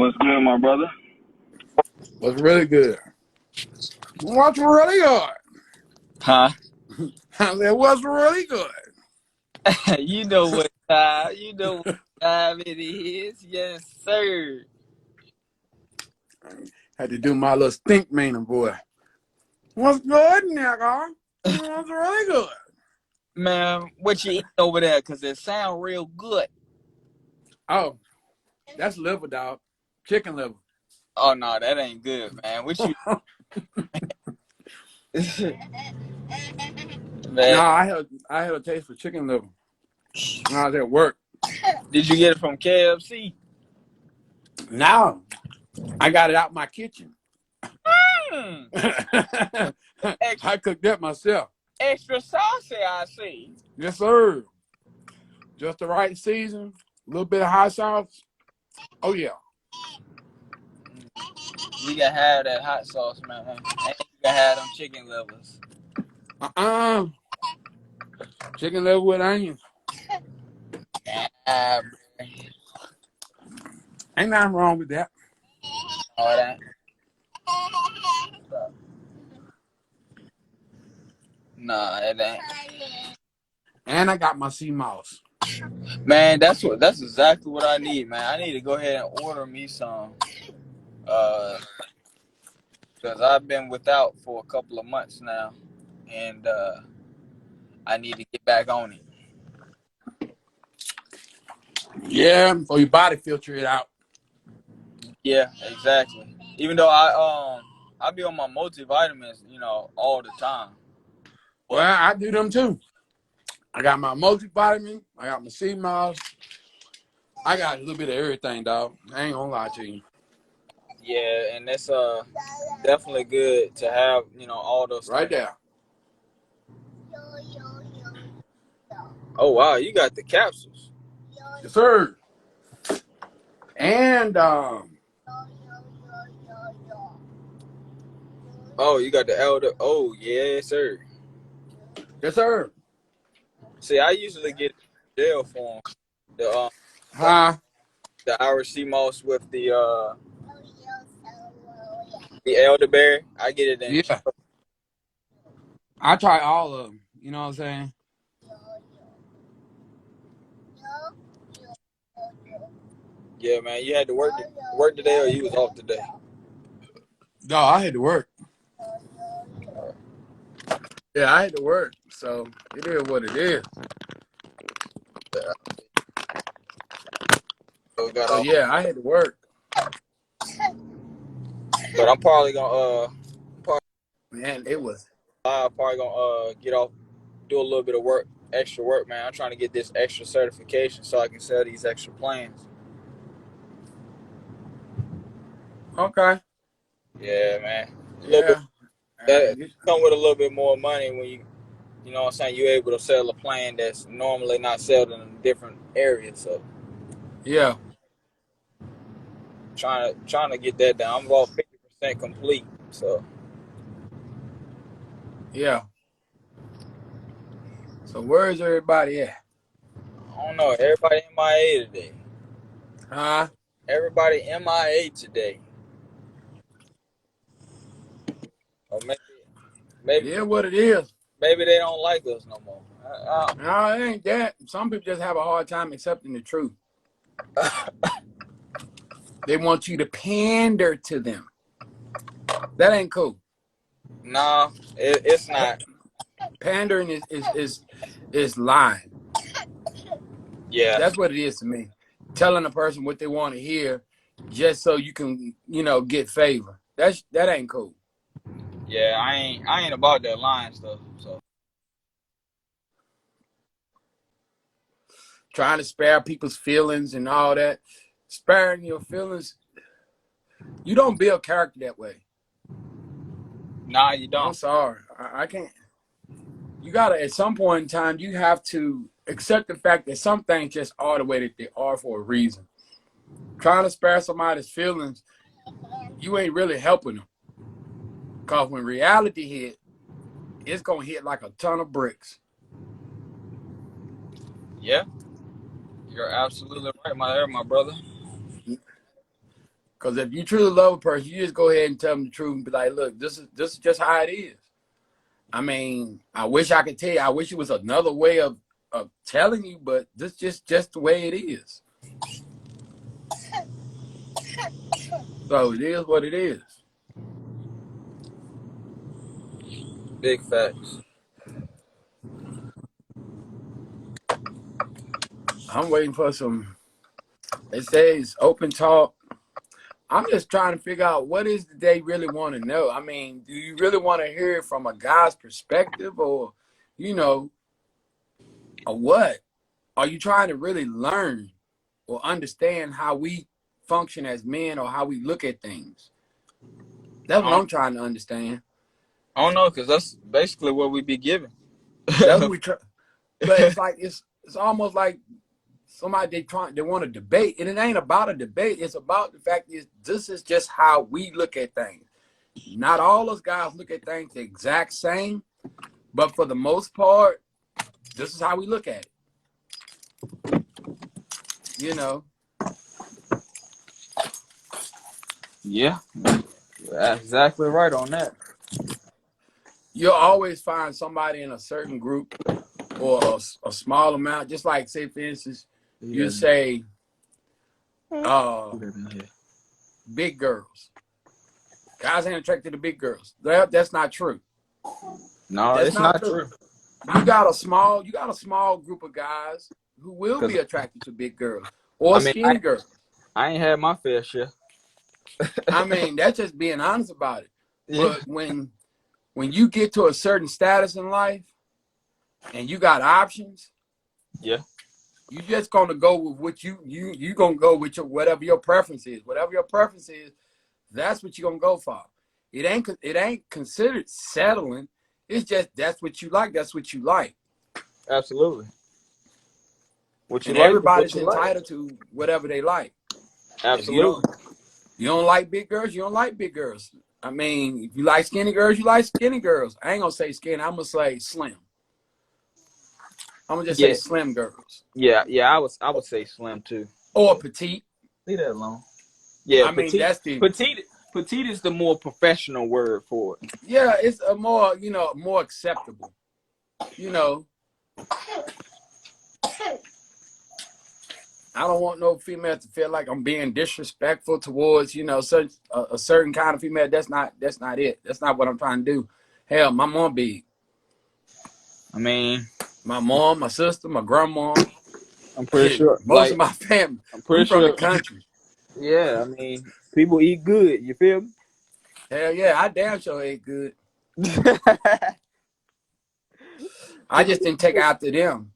What's good, my brother? What's really good? What's really good? Huh? I said, what's really good? You know what time? You know what time it is? Yes, sir. Had to do my little stink meaning, boy. What's good, nigga? What's really good? Man, what you eating over there? Cause it sound real good. Oh, that's liver, dog. Chicken liver. Oh no, that ain't good, man. What you No, man, I had a taste for chicken liver when I was at work. did you get it from KFC? Now I got it out my kitchen. Hmm. I Extra, cooked that myself. extra saucy, I see. Yes, sir. Just the right season, a little bit of hot sauce. Oh yeah. You can have that hot sauce, man. And you can have them chicken livers. Uh-uh. Chicken liver with onions. Ah, Ain't nothing wrong with that. all that. Nah, it ain't. And I got my sea moss. Man, that's exactly what I need, man. I need to go ahead and order me some. Because I've been without for a couple of months now, and I need to get back on it. Yeah, for your body filter it out. Yeah, exactly. Even though I be on my multivitamins, all the time. Well, But I do them too. I got my multivitamin. I got my sea moss. I got a little bit of everything, dog. I ain't gonna lie to you. yeah, and it's definitely good to have all those Right things. there. Oh wow, you got the capsules. Yes, sir. And Oh, you got the elder. Oh yeah, sir. yes, sir. See, I usually get gel form. The the, Huh? the Irish sea moss with the elderberry. I get it in. Yeah. I try all of them. You know what I'm saying? Yeah, man. You had to work today, or you was off today. No, I had to work. Yeah, I had to work. So it is what it is. So got So off. yeah, I had to work. But I'm probably gonna Man, it was. get off, do a little bit of work, extra work, man. I'm trying to get this extra certification so I can sell these extra plans. Okay. Yeah, man. A little bit Yeah. that come with a little bit more money when you know what I'm saying, you're able to sell a plan that's normally not sold in a different area. So Yeah. trying to get that down. I'm about 50% complete. So Yeah. So where's everybody at? I don't know. Everybody MIA today. Huh? Everybody MIA today. Or maybe Yeah, what it is. maybe they don't like us no more. No, it ain't that. Some people just have a hard time accepting the truth. They want you to pander to them. That ain't cool. No, it's not. Pandering is lying. Yeah, That's what it is to me. Telling a person what they want to hear just so you can, get favor. That ain't cool. yeah. I ain't about that lying stuff. So Trying to spare people's feelings and all that. Sparing your feelings, you don't build character that way. nah, you I'm don't. sorry. I can't. You gotta, at some point in time, you have to accept the fact that some things just are the way that they are for a reason. Trying to spare somebody's feelings, you ain't really helping them. Because when reality hit, it's gonna hit like a ton of bricks. Yeah, you're absolutely right, my brother. Because if you truly love a person, you just go ahead and tell them the truth and be like, look, this is just how it is. I mean, I wish I could tell you. I wish it was another way of telling you, but this just the way it is. So it is what it is. Big facts. I'm waiting for some. It says open talk. I'm just trying to figure out what is it they really want to know. I mean, do you really want to hear it from a guy's perspective, or, you know, or what? Are you trying to really learn or understand how we function as men or how we look at things? That's what I'm trying to understand. I don't know, because that's basically what we be giving. That's what we try. But it's like it's almost like somebody they want to debate, and it ain't about a debate. It's about the fact is this is just how we look at things. Not all us guys look at things the exact same, but for the most part, this is how we look at it. You know. Yeah, that's exactly right on that. You'll always find somebody in a certain group or a small amount, just like, say, for instance, you say big girls. Guys ain't attracted to big girls. That's not true. No, it's not true. You got a small group of guys who will be attracted to big girls or skinny girls. I ain't had my fair share. I mean, that's just being honest about it. Yeah. But when you get to a certain status in life and you got options, yeah, you just gonna go with what you gonna go with whatever your preference is. Whatever your preference is, that's what you're gonna go for. It ain't considered settling. It's just that's what you like. That's what you like. Absolutely. Everybody's entitled to whatever they like. Absolutely. You don't like big girls, you don't like big girls. I mean, if you like skinny girls, you like skinny girls. I ain't gonna say skinny, I'm gonna say slim. I'm gonna just say slim girls. Yeah, I would say slim too. Or petite. Leave that alone. Yeah, I mean that's the petite is the more professional word for it. Yeah, it's a more, more acceptable. I don't want no female to feel like I'm being disrespectful towards, such a certain kind of female. That's not it. That's not what I'm trying to do. Hell, my mom big. I mean, my mom, my sister, my grandma. I'm pretty sure most of my family. I'm pretty sure from the country. Yeah, I mean, people eat good. You feel me? Hell yeah, I damn sure ate good. I just didn't take after them.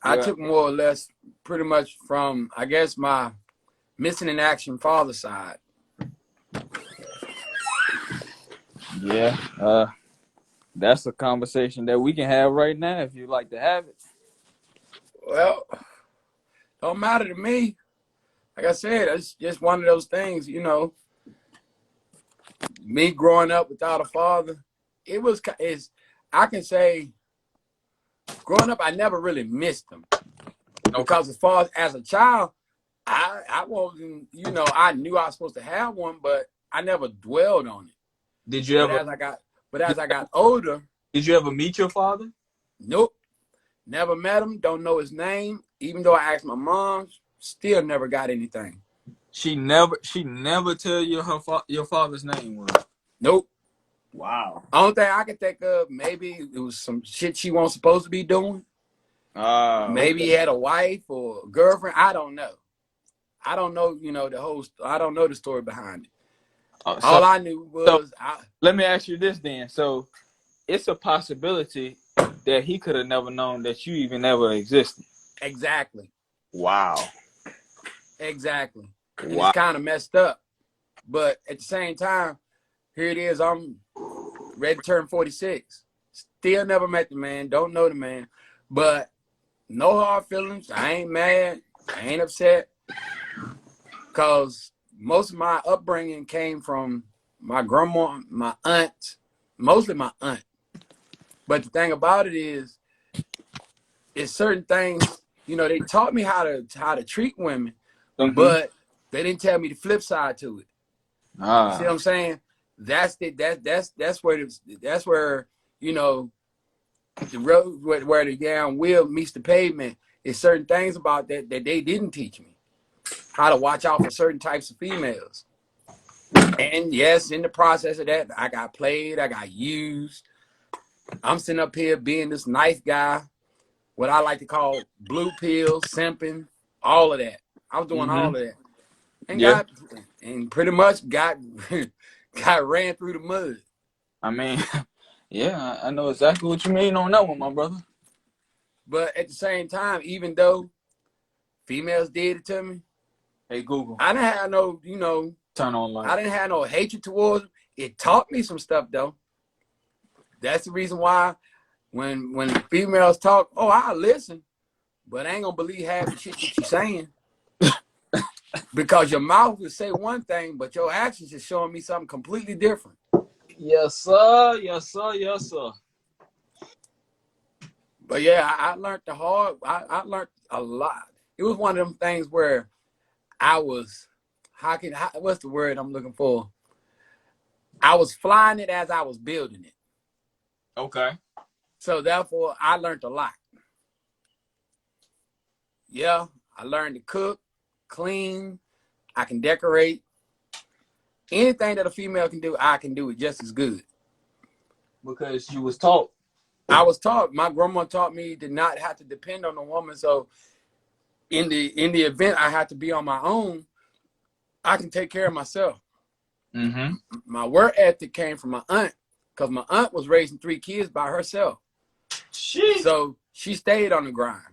I took more or less pretty much from, I guess, my missing in action father side. Yeah. That's a conversation that we can have right now if you'd like to have it. Well, don't matter to me. Like I said, it's just one of those things, me growing up without a father, I can say, growing up, I never really missed them. Because as far as a child, I wasn't, I knew I was supposed to have one, but I never dwelled on it. Did you ever? As I got older. Did you ever meet your father? Nope. Never met him. Don't know his name. Even though I asked my mom, still never got anything. She never tell you your father's name was? Nope. Wow. Only thing I can think of, maybe it was some shit she wasn't supposed to be doing. Maybe he had a wife or a girlfriend. I don't know. I don't know, I don't know the story behind it. All I knew was... let me ask you this then. So it's a possibility that he could have never known that you even ever existed. Exactly. Wow. Exactly. And it's kind of messed up. But at the same time, here it is. I'm ready to turn 46. Still never met the man. Don't know the man. But no hard feelings. I ain't mad. I ain't upset. Because most of my upbringing came from my grandma, my aunt, mostly my aunt. But the thing about it is certain things, they taught me how to treat women, Mm-hmm. but they didn't tell me the flip side to it. You see what I'm saying? That's where you know the road where the damn wheel meets the pavement. Is certain things about that they didn't teach me. How to watch out for certain types of females. And yes, in the process of that, I got played, I got used. I'm sitting up here being this nice guy, what I like to call blue pill, simping, all of that. I was doing all Mm-hmm. of that. And Yeah. pretty much got ran through the mud. I mean, yeah, I know exactly what you mean on that one, my brother. But at the same time, even though females did it to me, Hey, Google, I didn't have no, you know, turn on light. I didn't have no hatred towards them. It taught me some stuff though. That's the reason why when females talk, oh, I listen, but I ain't gonna believe half the shit that you're saying. Because your mouth will say one thing, but your actions is showing me something completely different. Yes, sir. Yes, sir. Yes, sir. But yeah, I learned the hard. I learned a lot. It was one of them things where I was, what's the word I'm looking for? I was flying it as I was building it. Okay. So therefore, I learned a lot. Yeah, I learned to cook, clean. I can decorate. Anything that a female can do, I can do it just as good. Because you was taught. I was taught. My grandma taught me to not have to depend on a woman. So in the event I have to be on my own, I can take care of myself. Mm-hmm. My work ethic came from my aunt, because my aunt was raising 3 kids by herself. Shit. So she stayed on the grind.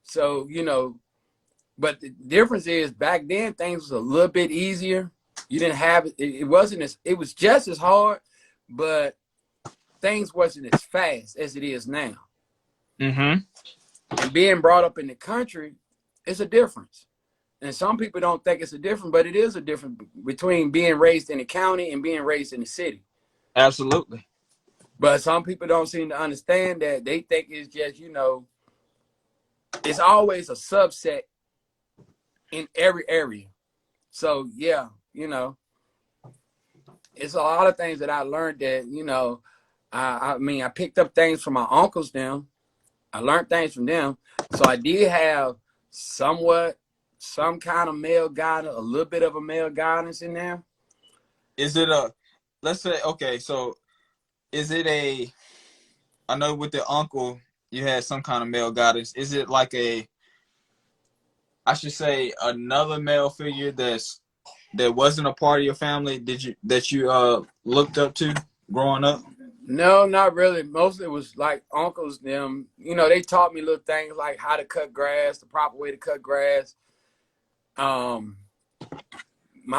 So, you know, but the difference is back then things was a little bit easier. You didn't have it. It wasn't as, it was just as hard, but things wasn't as fast as it is now. Mm-hmm. And being brought up in the country, it's a difference. And some people don't think it's a difference, but it is a difference between being raised in the county and being raised in the city. Absolutely. But some people don't seem to understand that. They think it's just, you know, it's always a subset in every area. So yeah, you know, it's a lot of things that I learned that, you know, I mean, I picked up things from my uncles them. I learned things from them. So I did have some kind of male guidance, a little bit of a male guidance in there. Is it let's say, okay, so is it I know with the uncle, you had some kind of male guidance. Is it like I should say, another male figure that wasn't a part of your family that you looked up to growing up? No, not really. Mostly it was like uncles them. You know, they taught me little things like how to cut grass, the proper way to cut grass. My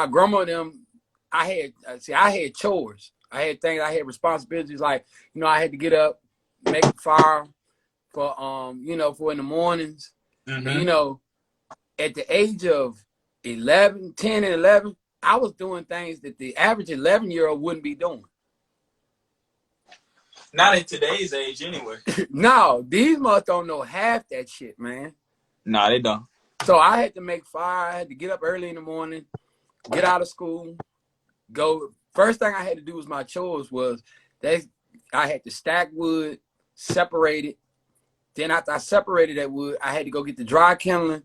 grandma them, I had chores. I had things, I had responsibilities like, you know, I had to get up, make a fire for you know, for in the mornings. Mm-hmm. And, you know, at the age of 10 and 11, I was doing things that the average 11-year-old wouldn't be doing. Not in today's age, anyway. No, these must don't know half that shit, man. Nah, they don't. So I had to make fire. I had to get up early in the morning, get out of school, go. First thing I had to do was my chores was that I had to stack wood, separate it. Then after I separated that wood, I had to go get the dry kindling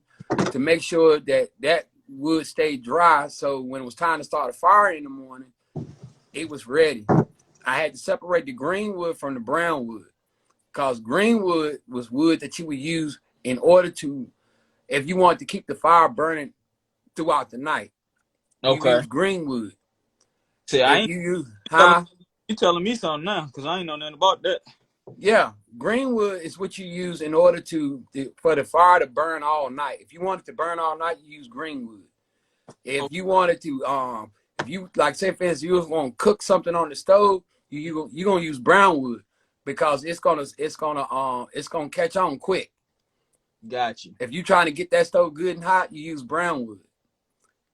to make sure that that wood stayed dry. So when it was time to start a fire in the morning, it was ready. I had to separate the green wood from the brown wood, because green wood was wood that you would use in order to, if you wanted to keep the fire burning throughout the night. Okay. You use green wood. See, I ain't. You use, huh? You telling me something now, because I ain't know nothing about that. Yeah, green wood is what you use in order for the fire to burn all night. If you want it to burn all night, you use green wood. If you wanted to, if you, like, say for instance, you was going to cook something on the stove, you gonna use brown wood, because it's gonna catch on quick. Got you. If you're trying to get that stove good and hot, you use brown wood.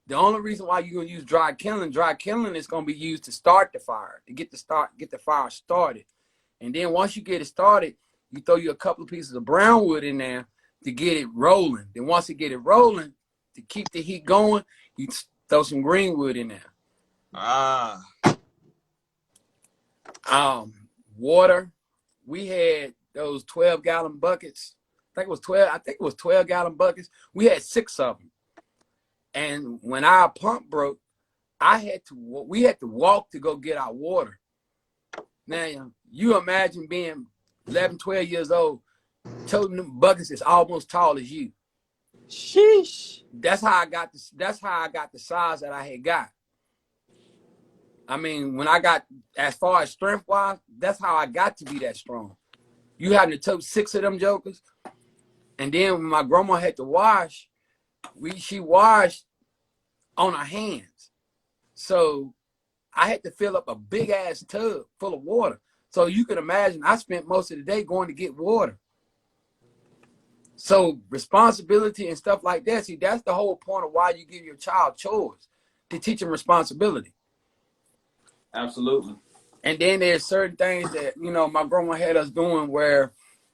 The only reason why you're gonna use dry kindling is gonna be used to start the fire, to get the fire started. And then once you get it started, you throw you a couple of pieces of brown wood in there to get it rolling. Then once you get it rolling, to keep the heat going, you throw some Greenwood in there. Ah. Water. We had those 12-gallon buckets. I think it was 12-gallon buckets. We had 6 of them. And when our pump broke, we had to walk to go get our water. Now, you imagine being 11, 12 years old, toting them buckets is almost tall as you. Sheesh. That's how I got the size that I had got. I mean, when I got, as far as strength wise, that's how I got to be that strong. You having to tote 6 of them jokers. And then when my grandma had to wash, she washed on her hands. So I had to fill up a big ass tub full of water. So you can imagine I spent most of the day going to get water. So responsibility and stuff like that, see, that's the whole point of why you give your child chores, to teach them responsibility. Absolutely. And then there's certain things that, you know, my grandma had us doing where,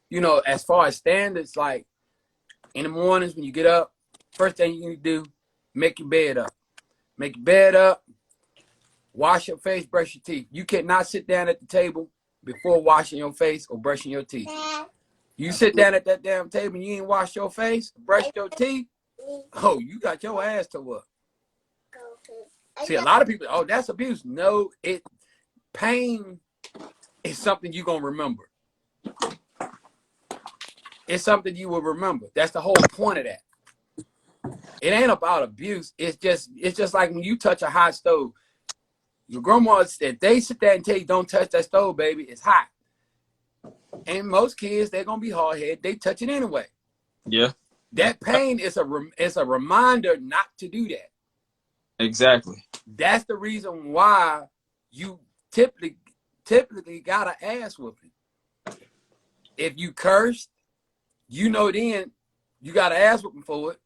you know, as far as standards, like in the mornings when you get up, first thing you need to do, make your bed up. Make your bed up, wash your face, brush your teeth. You cannot sit down at the table before washing your face or brushing your teeth. You sit down at that damn table and you ain't wash your face, brush your teeth, oh, you got your ass to work. See, a lot of people, oh, that's abuse. No, pain is something you're going to remember. It's something you will remember. That's the whole point of that. It ain't about abuse. It's just like when you touch a hot stove. Your grandma, if they sit there and tell you don't touch that stove, baby, it's hot. And most kids, they're gonna be hard-headed. They touch it anyway. Yeah. That pain is a reminder not to do that. Exactly. That's the reason why you typically got an ass whooping. If you cursed, you know then you got an ass whooping for it.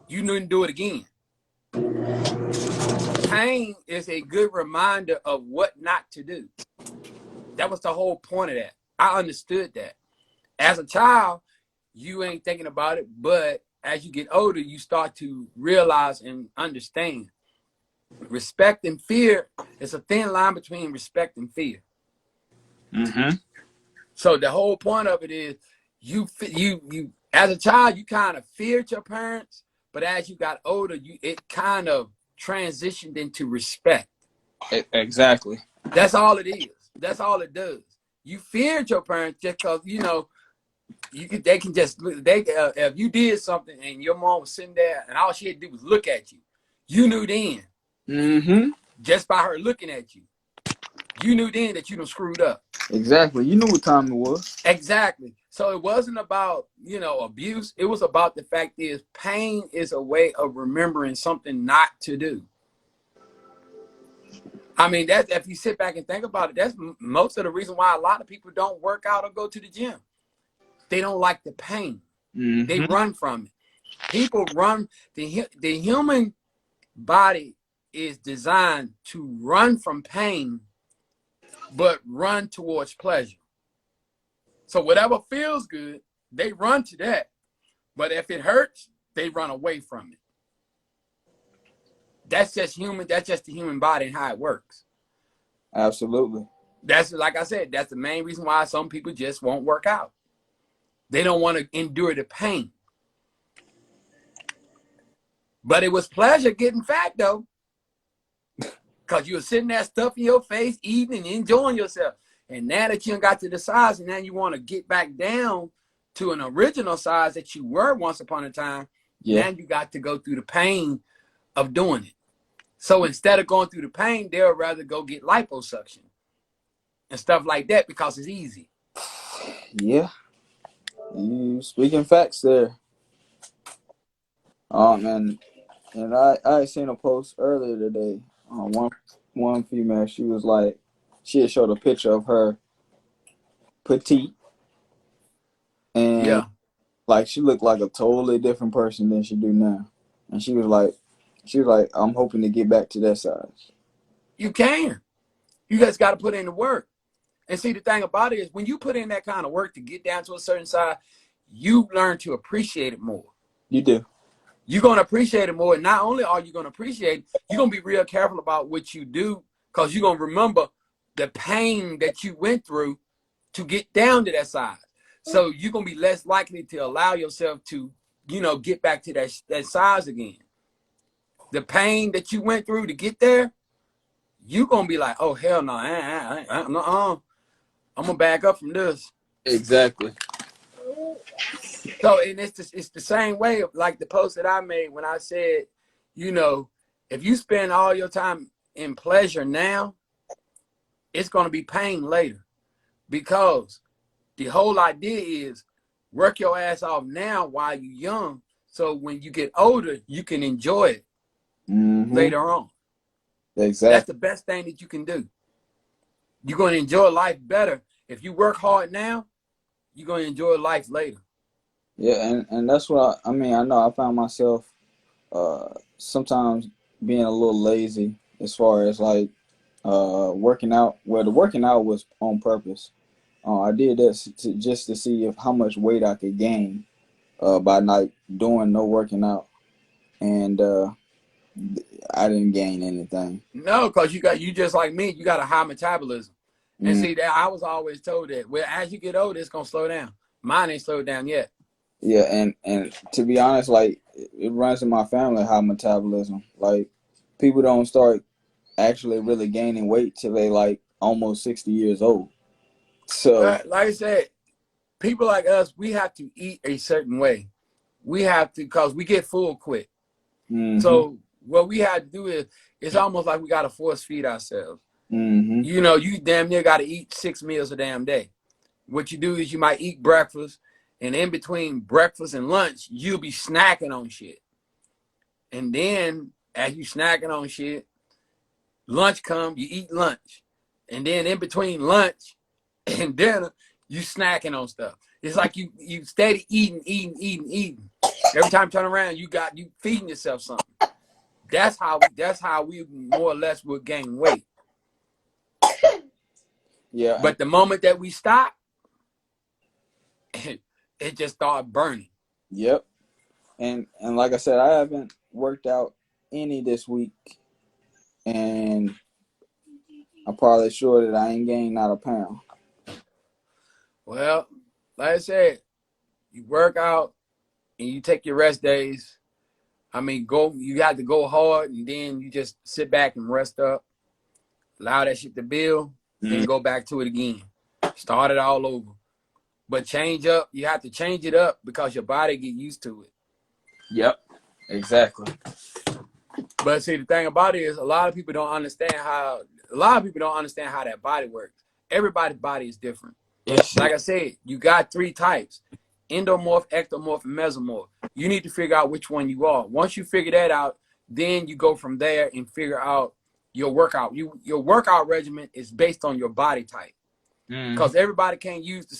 You didn't do it again. Pain is a good reminder of what not to do. That was the whole point of that. I understood that. As a child, you ain't thinking about it, but as you get older, you start to realize and understand. Respect and fear is a thin line between respect and fear. Mm-hmm. So the whole point of it is you as a child, you kind of feared your parents, but as you got older, it kind of transitioned into respect. Exactly. That's all it is. That's all it does. You feared your parents just because, you know, if you did something and your mom was sitting there and all she had to do was look at you, you knew then. Mm-hmm. Just by her looking at you, you knew then that you done screwed up. Exactly. You knew what time it was. Exactly. So it wasn't about, you know, abuse. It was about the fact is pain is a way of remembering something not to do. I mean, that's, if you sit back and think about it, that's most of the reason why a lot of people don't work out or go to the gym. They don't like the pain. Mm-hmm. They run from it. People run. The human body is designed to run from pain, but run towards pleasure. So whatever feels good, they run to that. But if it hurts, they run away from it. That's just human. That's just the human body and how it works. Absolutely. That's, like I said, that's the main reason why some people just won't work out. They don't want to endure the pain. But it was pleasure getting fat, though. Because you were sitting there stuffing your face, eating and enjoying yourself. And now that you got to the size and now you want to get back down to an original size that you were once upon a time, now you got to go through the pain of doing it. So instead of going through the pain, they'll rather go get liposuction and stuff like that because it's easy. Yeah. You speaking facts there. Man. And I seen a post earlier today. One female, she was like, she had showed a picture of her petite, and like she looked like a totally different person than she do now. And she was like, I'm hoping to get back to that size. You can. You just got to put in the work. And see, the thing about it is when you put in that kind of work to get down to a certain size, you learn to appreciate it more. You do. you're going to appreciate it more. And not only are you going to appreciate it, you're going to be real careful about what you do, because you're going to remember the pain that you went through to get down to that size. So you're going to be less likely to allow yourself to, get back to that size again. The pain that you went through to get there, you're going to be like, oh, hell no, I'm going to back up from this. Exactly. So, and it's the same way of like the post that I made when I said, if you spend all your time in pleasure now, it's going to be pain later, because the whole idea is work your ass off now while you're young. So when you get older, you can enjoy it later on. Exactly. That's the best thing that you can do. You're going to enjoy life better. If you work hard now, you're going to enjoy life later. Yeah, and that's what I mean. I know I found myself sometimes being a little lazy as far as like working out. Well, the working out was on purpose. I did that just to see how much weight I could gain by not doing no working out, and I didn't gain anything. No, because you just like me, you got a high metabolism. And see, that I was always told that, well, as you get older, it's going to slow down. Mine ain't slowed down yet. Yeah, and to be honest, like it runs in my family, high metabolism. Like people don't start actually really gaining weight till they like almost 60 years old. So like I said, people like us, we have to eat a certain way. We have to, because we get full quick. So what we have to do is, it's almost like we got to force feed ourselves. You damn near got to eat 6 meals a damn day. What you do is you might eat breakfast, and in between breakfast and lunch, you'll be snacking on shit. And then as you snacking on shit, lunch comes, you eat lunch. And then in between lunch and dinner, you snacking on stuff. It's like you steady eating. Every time you turn around, you feeding yourself something. That's how we more or less will gain weight. Yeah. But the moment that we stop, it just started burning. Yep. And like I said, I haven't worked out any this week, and I'm probably sure that I ain't gained not a pound. Well, like I said, you work out and you take your rest days. I mean, you got to go hard, and then you just sit back and rest up, allow that shit to build, then go back to it again. Start it all over. But you have to change it up because your body get used to it. Yep, exactly. But see, the thing about it is a lot of people don't understand how that body works. Everybody's body is different. Yes. Like I said, you got 3 types: endomorph, ectomorph, and mesomorph. You need to figure out which one you are. Once you figure that out, then you go from there and figure out your workout. Your workout regimen is based on your body type. Because everybody can't use the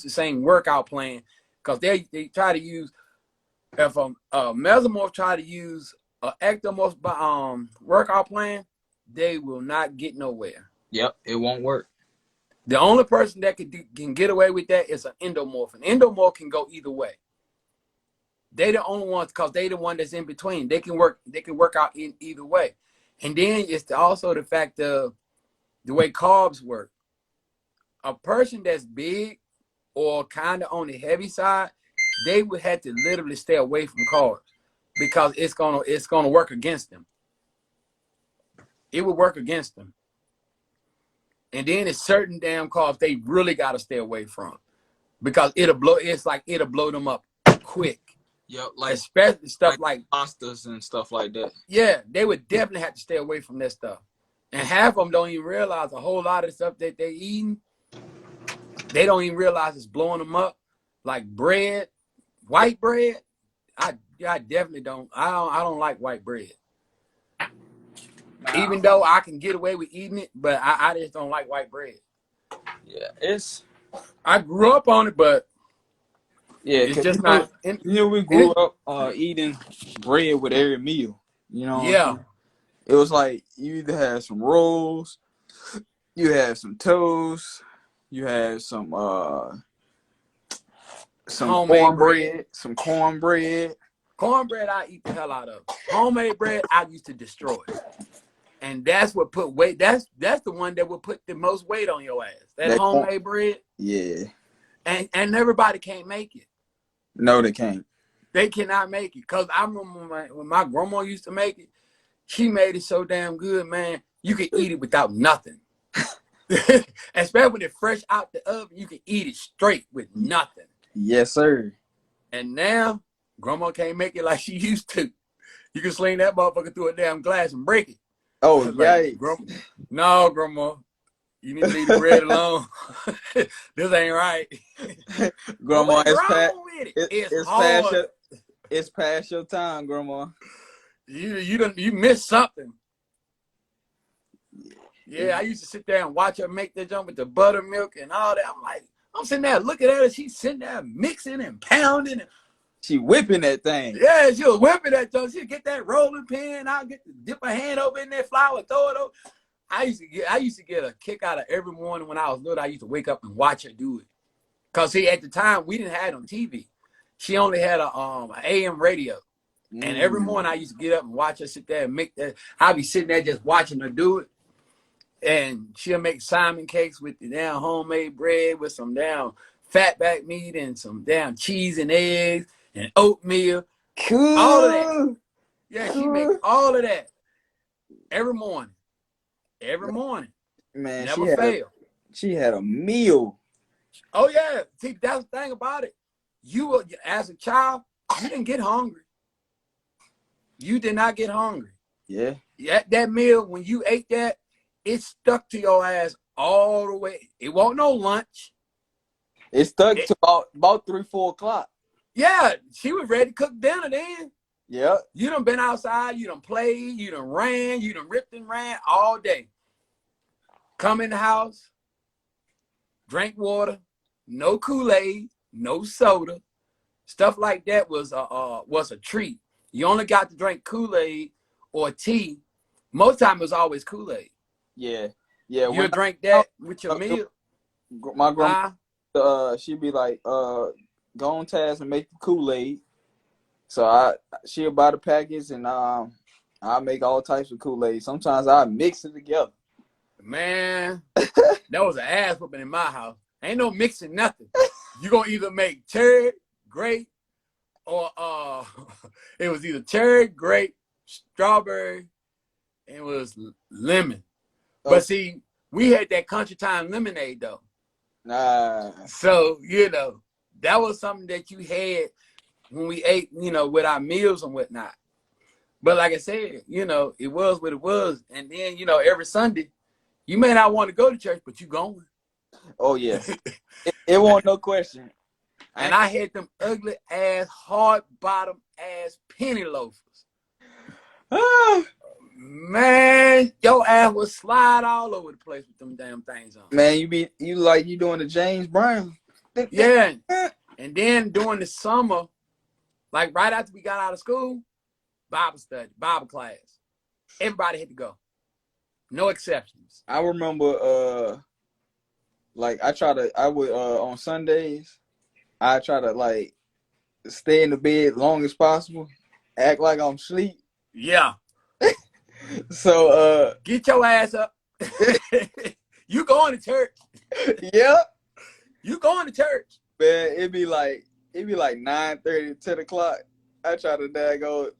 same workout plan, because they try to use, if a mesomorph try to use an ectomorph workout plan, they will not get nowhere. Yep, it won't work. The only person that can get away with that is an endomorph. An endomorph can go either way. They the only ones, because they the one that's in between. They can work out in either way. And then it's also the fact of the way carbs work. A person that's big or kind of on the heavy side, they would have to literally stay away from carbs, because it's gonna work against them. It would work like them. And then it's certain damn carbs they really gotta stay away from, because it'll blow them up quick. Yep, like especially stuff like pastas and stuff like that. Yeah, they would definitely have to stay away from that stuff. And half of them don't even realize a whole lot of stuff that they eating. They don't even realize it's blowing them up. Like bread, white bread. I definitely don't. I don't like white bread. Nah. Even though I can get away with eating it, but I just don't like white bread. Yeah, I grew up on it, but yeah, it's just not. We grew up eating bread with every meal. You know. Yeah. It was like you either had some rolls, you had some toast, you had some cornbread, some cornbread, Cornbread, I eat the hell out of. Homemade bread, I used to destroy. And that's what put weight. That's the one that will put the most weight on your ass. That homemade bread. Yeah. And everybody can't make it. No, they can't. They cannot make it. Because I remember when my grandma used to make it, she made it so damn good, man. You could eat it without nothing. Especially when it's fresh out the oven, you can eat it straight with nothing. Yes, sir. And now, grandma can't make it like she used to. You can sling that motherfucker through a damn glass and break it. Oh, yeah. Like, no, grandma. You need to leave the bread alone. This ain't right. Grandma, it's it's past your time, grandma. You missed something. Yeah, I used to sit there and watch her make that jump with the buttermilk and all that. I'm sitting there looking at her. She's sitting there mixing and pounding. She whipping that thing. Yeah, she was whipping that jump. She'd get that rolling pin. I'll get to dip her hand over in that flour, throw it over. I used to get a kick out of every morning when I was little. I used to wake up and watch her do it. Cause see, at the time we didn't have it on TV. She only had a AM radio. And every morning I used to get up and watch her sit there and make that. I'd be sitting there just watching her do it. And she'll make Simon cakes with the damn homemade bread with some damn fatback meat and some damn cheese and eggs and oatmeal. Cool. All of that. Yeah, she make all of that every morning. Every morning. Man, never fail. She had a meal. Oh, yeah. See, that's the thing about it. You were, as a child, you didn't get hungry. You did not get hungry. Yeah. That meal, when you ate that, it stuck to your ass all the way. It wasn't no lunch. It stuck to about 3, 4 o'clock. Yeah, she was ready to cook dinner then. Yeah. You done been outside, you done played, you done ran, you done ripped and ran all day. Come in the house, drink water, no Kool-Aid, no soda. Stuff like that was a treat. You only got to drink Kool-Aid or tea. Most time it was always Kool-Aid. Yeah. Yeah. You drink that with your meal. My grandma, she'd be like, go on task and make the Kool-Aid. So she'll buy the packets and I make all types of Kool-Aid. Sometimes I mix it together. Man, that was an ass whooping in my house. Ain't no mixing nothing. You gonna either make cherry, grape, or it was either cherry, grape, strawberry, and it was lemon. But see, we had that Country Time lemonade though. Nah. So, that was something that you had when we ate, with our meals and whatnot. But like I said, it was what it was. And then, every Sunday, you may not want to go to church, but you going. Oh, yeah. it wasn't no question. And I had them ugly ass, hard bottom ass penny loafers. Man, your ass would slide all over the place with them damn things on. Man, you like you doing the James Brown. Yeah. And then during the summer, like right after we got out of school, Bible study, Bible class. Everybody had to go. No exceptions. I remember I would on Sundays, I try to like stay in the bed long as possible, act like I'm asleep. Yeah. So get your ass up. You going to church. Yeah. You going to church. Man, it'd be like 9:30, 10 o'clock. I try to go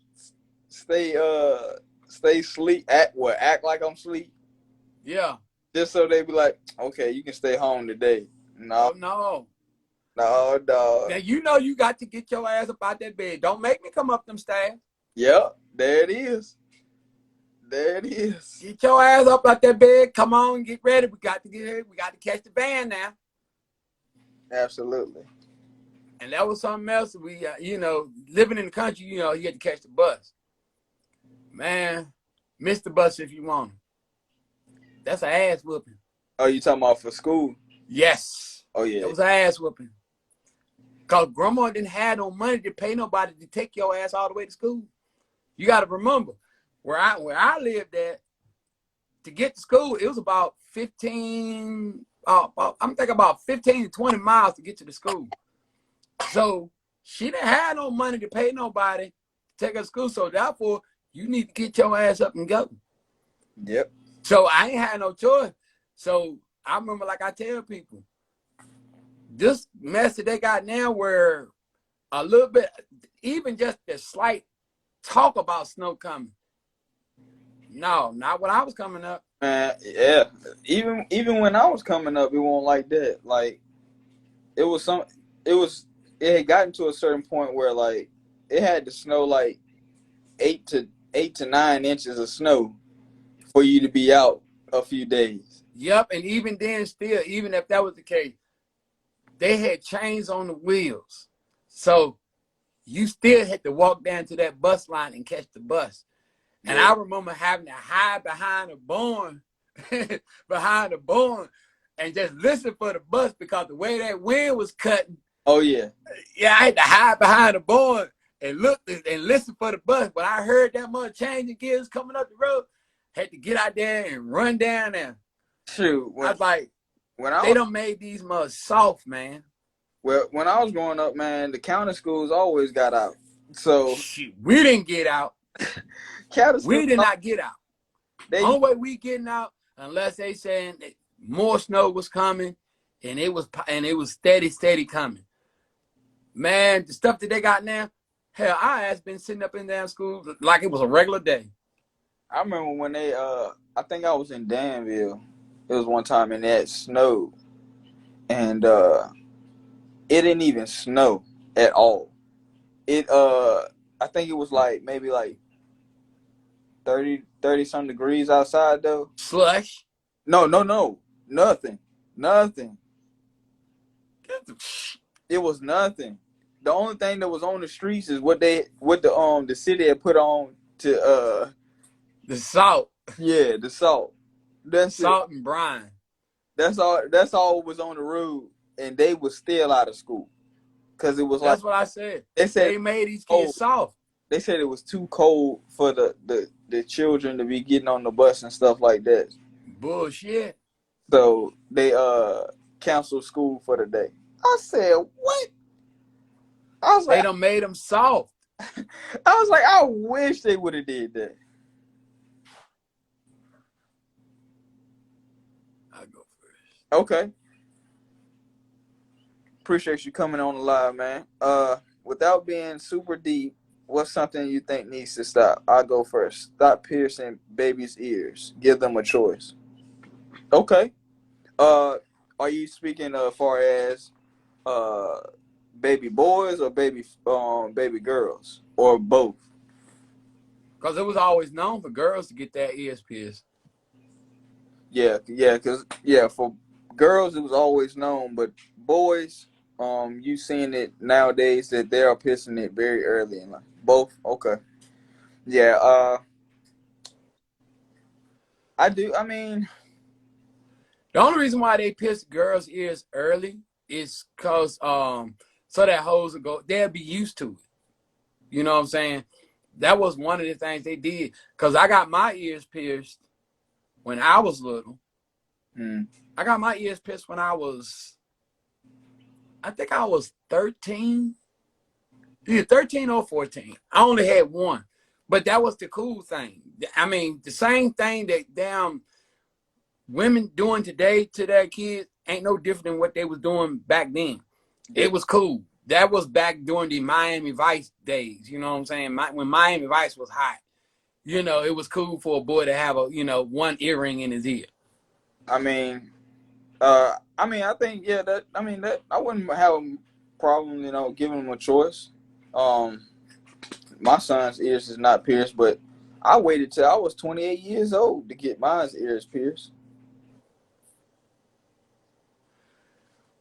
stay sleep, act like I'm asleep. Yeah. Just so they be like, okay, you can stay home today. No, dog. Now you got to get your ass up out that bed. Don't make me come up them stairs. Yep, there it is. Get your ass up out that bed. Come on, get ready. We got to get here. We got to catch the band now. Absolutely. And that was something else. We, living in the country, you had to catch the bus. Man, miss the bus if you want. That's an ass whooping. Oh, you talking about for school? Yes. Oh, yeah. It was an ass whooping. Because grandma didn't have no money to pay nobody to take your ass all the way to school. You got to remember, where I lived at, to get to school, it was about 15 to 20 miles to get to the school. So she didn't have no money to pay nobody take her to school. So therefore, you need to get your ass up and go. Yep. So I ain't had no choice. So I remember, like I tell people, this mess that they got now, where a little bit, even just a slight talk about snow coming. No, not when I was coming up. Yeah. Even when I was coming up, it wasn't like that. Like it was it had gotten to a certain point where like it had to snow like 8 to 9 inches of snow for you to be out a few days. Yep, and even then, still, even if that was the case, they had chains on the wheels. So you still had to walk down to that bus line and catch the bus. And Yeah. I remember having to hide behind the barn, and just listen for the bus, because the way that wind was cutting. Oh yeah. Yeah, I had to hide behind the barn and look and listen for the bus. But I heard that much changing gears coming up the road. Had to get out there and run down there. Shoot. I was like, when I they done made these muds soft, man. Well, when I was growing up, man, the county schools always got out. So Shit, we didn't get out. county We schools, did not get out. they Only way we getting out, unless they saying that more snow was coming, and it was steady coming. Man, the stuff that they got now, hell, I has been sitting up in damn school like it was a regular day. I remember when they I think I was in Danville. It was one time and it snowed. And it didn't even snow at all. It I think it was like maybe like 30 some degrees outside though. Slush. No, nothing. It was nothing. The only thing that was on the streets is what the city had put on to The salt. yeah, the salt. That's Salt it. and brine. That's all was on the road, and they was still out of school because it was That's like what I said. they said They made these cold. kids soft. They said it was too cold for the children to be getting on the bus and stuff like that. Bullshit. So they canceled school for the day. I said, what? I was They like, done made them soft. I wish they would have did that. I'll go first. Okay. Appreciate you coming on the live, man. Without being super deep, what's something you think needs to stop? I'll go first. Stop piercing babies' ears. Give them a choice. Okay. Are you speaking far as baby boys or baby girls or both? Because it was always known for girls to get their ears pierced. Yeah, because for girls it was always known, but boys, you seeing it nowadays that they are piercing it very early in life. Both, okay. Yeah, I do. I mean, The only reason why they pierce girls' ears early is because so that hoes will go, they'll be used to it. You know what I'm saying? That was one of the things they did. Because I got my ears pierced when I was little. I got my ears pierced when I think I was 13. Either 13 or 14. I only had one. But that was the cool thing. I mean, the same thing that damn women doing today to their kids ain't no different than what they was doing back then. It was cool. That was back during the Miami Vice days. You know what I'm saying? When Miami Vice was hot, you know, it was cool for a boy to have one earring in his ear. I mean, I think that I wouldn't have a problem, giving them a choice. My son's ears is not pierced, but I waited till I was 28 years old to get my ears pierced.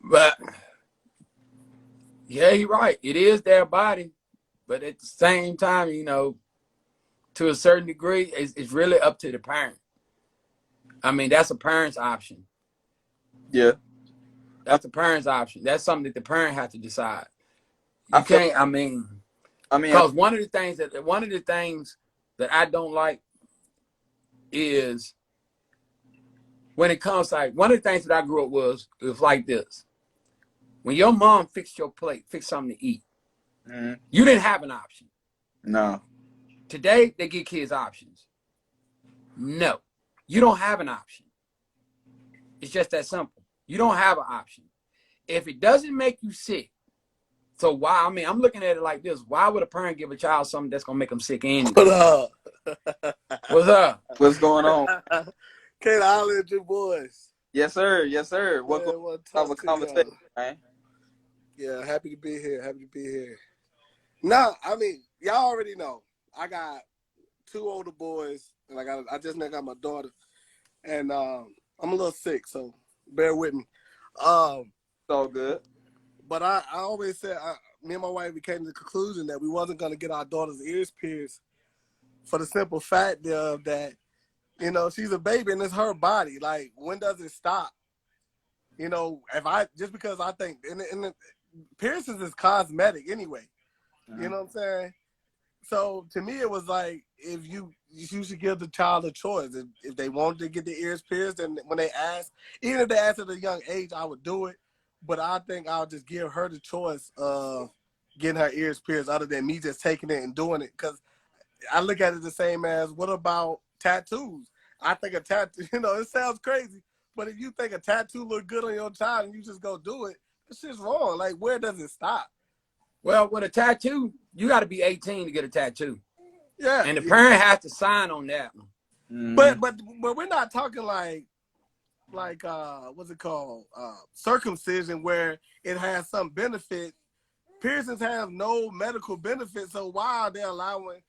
But yeah, you're right. It is their body, but at the same time, to a certain degree, it's really up to the parent. I mean, that's a parent's option. Yeah. That's the parent's option. That's something that the parent has to decide. You can't. Because one of the things that I don't like is when it comes like one of the things that I grew up was like this. When your mom fixed your plate, fixed something to eat, you didn't have an option. No. Today, they give kids options. No, you don't have an option. It's just that simple. You don't have an option. If it doesn't make you sick, so why? I mean, I'm looking at it like this. Why would a parent give a child something that's going to make them sick anyway? What up? What's up? What's going on? Can't holler at your boys. Yes, sir. Yes, sir. Yeah, Welcome to a conversation, man. Yeah, happy to be here. Happy to be here. No, I mean, y'all already know. I got 2 older boys, and I just now got my daughter, and I'm a little sick, so bear with me. It's all good. But I always said, me and my wife, we came to the conclusion that we wasn't going to get our daughter's ears pierced for the simple fact of that, you know, she's a baby and it's her body. Like, when does it stop? You know, just because I think, and piercings is cosmetic anyway. You know what I'm saying? So to me, it was like, if you should give the child a choice. If they wanted to get their ears pierced, and when they ask, even if they asked at a young age, I would do it. But I think I'll just give her the choice of getting her ears pierced, other than me just taking it and doing it. Because I look at it the same as, what about tattoos? I think a tattoo, you know, it sounds crazy, but if you think a tattoo look good on your child and you just go do it, this shit's wrong. Like, where does it stop? Well, with a tattoo, you got to be 18 to get a tattoo. Yeah. And the parent has to sign on that one. Mm-hmm. But we're not talking like what's it called? Circumcision, where it has some benefit. Piercings have no medical benefit, so why are they allowing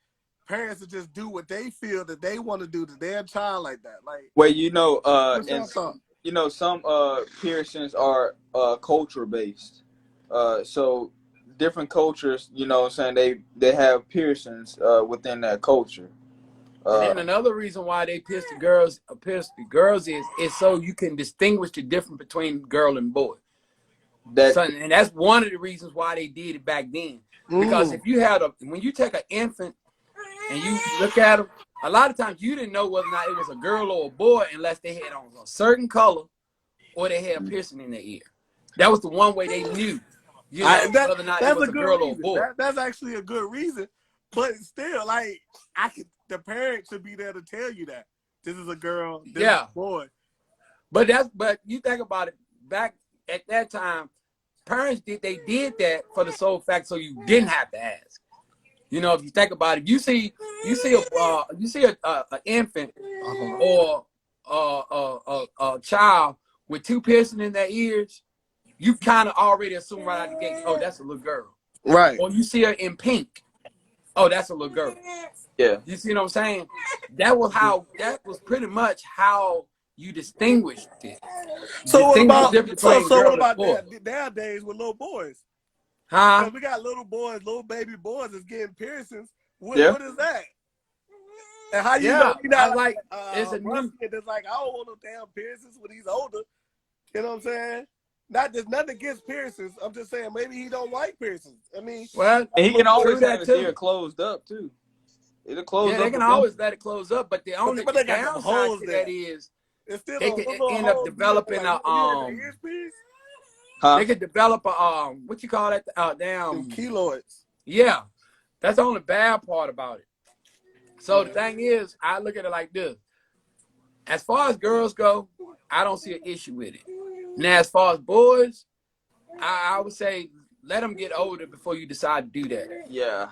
parents to just do what they feel that they want to do to their child like that? Like, well, you know, what's your and thought? you know, some piercings are culture based. So different cultures, you know what I'm saying, they have piercings within that culture. And then another reason why they pierce the girls is so you can distinguish the difference between girl and boy. And that's one of the reasons why they did it back then. Because if you had when you take an infant and you look at them, a lot of times you didn't know whether or not it was a girl or a boy unless they had on a certain color or they had a piercing in their ear. That was the one way they knew, you know, whether or not it was a girl or a boy. That's actually a good reason. But still, like, the parent should be there to tell you that this is a girl, this is a boy. But you think about it, back at that time, parents did that for the sole fact so you didn't have to ask. You know, if you think about it, you see an infant or a child with 2 piercings in their ears, you kind of already assume right out the gate, oh, that's a little girl. Right. Or you see her in pink, oh, that's a little girl. Yeah. You see what I'm saying? That was pretty much how you distinguished it. So what about nowadays with little boys? Huh? So we got little baby boys that's getting piercings. What is that? And how you know you're not like it's a new kid that's like, I don't want no damn piercings when he's older. You know what I'm saying? Nothing against piercings. I'm just saying maybe he don't like piercings. I mean, well, and he can always have his ear closed up too. It'll close up. They can always let it close up, but the only downside to that is they could end up developing they could develop a what you call that keloids. Yeah, that's the only bad part about it. So the thing is, I look at it like this: as far as girls go, I don't see an issue with it. Now, as far as boys, I would say let them get older before you decide to do that. Yeah.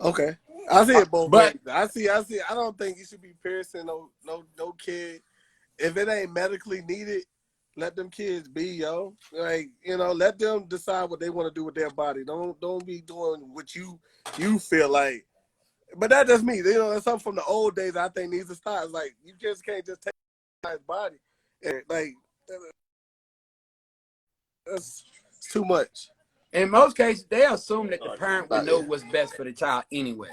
Okay. I see it both ways. I see. I don't think you should be piercing no kid. If it ain't medically needed, let them kids be, yo. Like, you know, let them decide what they want to do with their body. Don't be doing what you feel like. But that's just me. You know, that's something from the old days I think needs to stop. It's like, you just can't just take his body. Like, that's too much. In most cases, they assume that the parent would know what's best for the child anyway.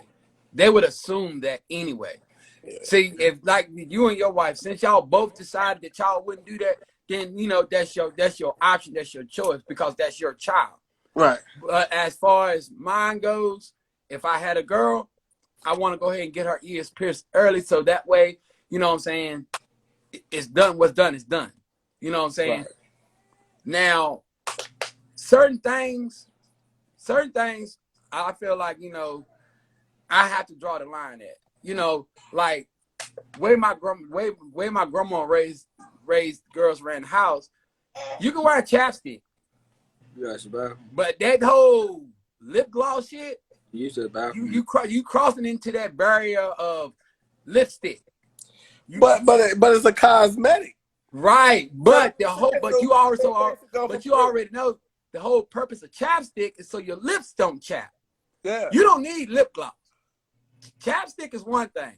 They would assume that anyway. Yeah. See, if like you and your wife, since y'all both decided that y'all wouldn't do that, then you know that's your option, that's your choice, because that's your child. Right. But as far as mine goes, if I had a girl, I want to go ahead and get her ears pierced early, so that way, you know what I'm saying, it's done. What's done is done. You know what I'm saying? Right. Now, certain things I feel like, you know, I have to draw the line at. You know, like way my grandma raised girls around the house. You can wear a chapstick. Yes, bro. But that whole lip gloss shit, You use it back. you crossing into that barrier of lipstick. But it's a cosmetic. Right. But the whole So you also are go but for you already know the whole purpose of chapstick is so your lips don't chap. Yeah. You don't need lip gloss. Chapstick is one thing.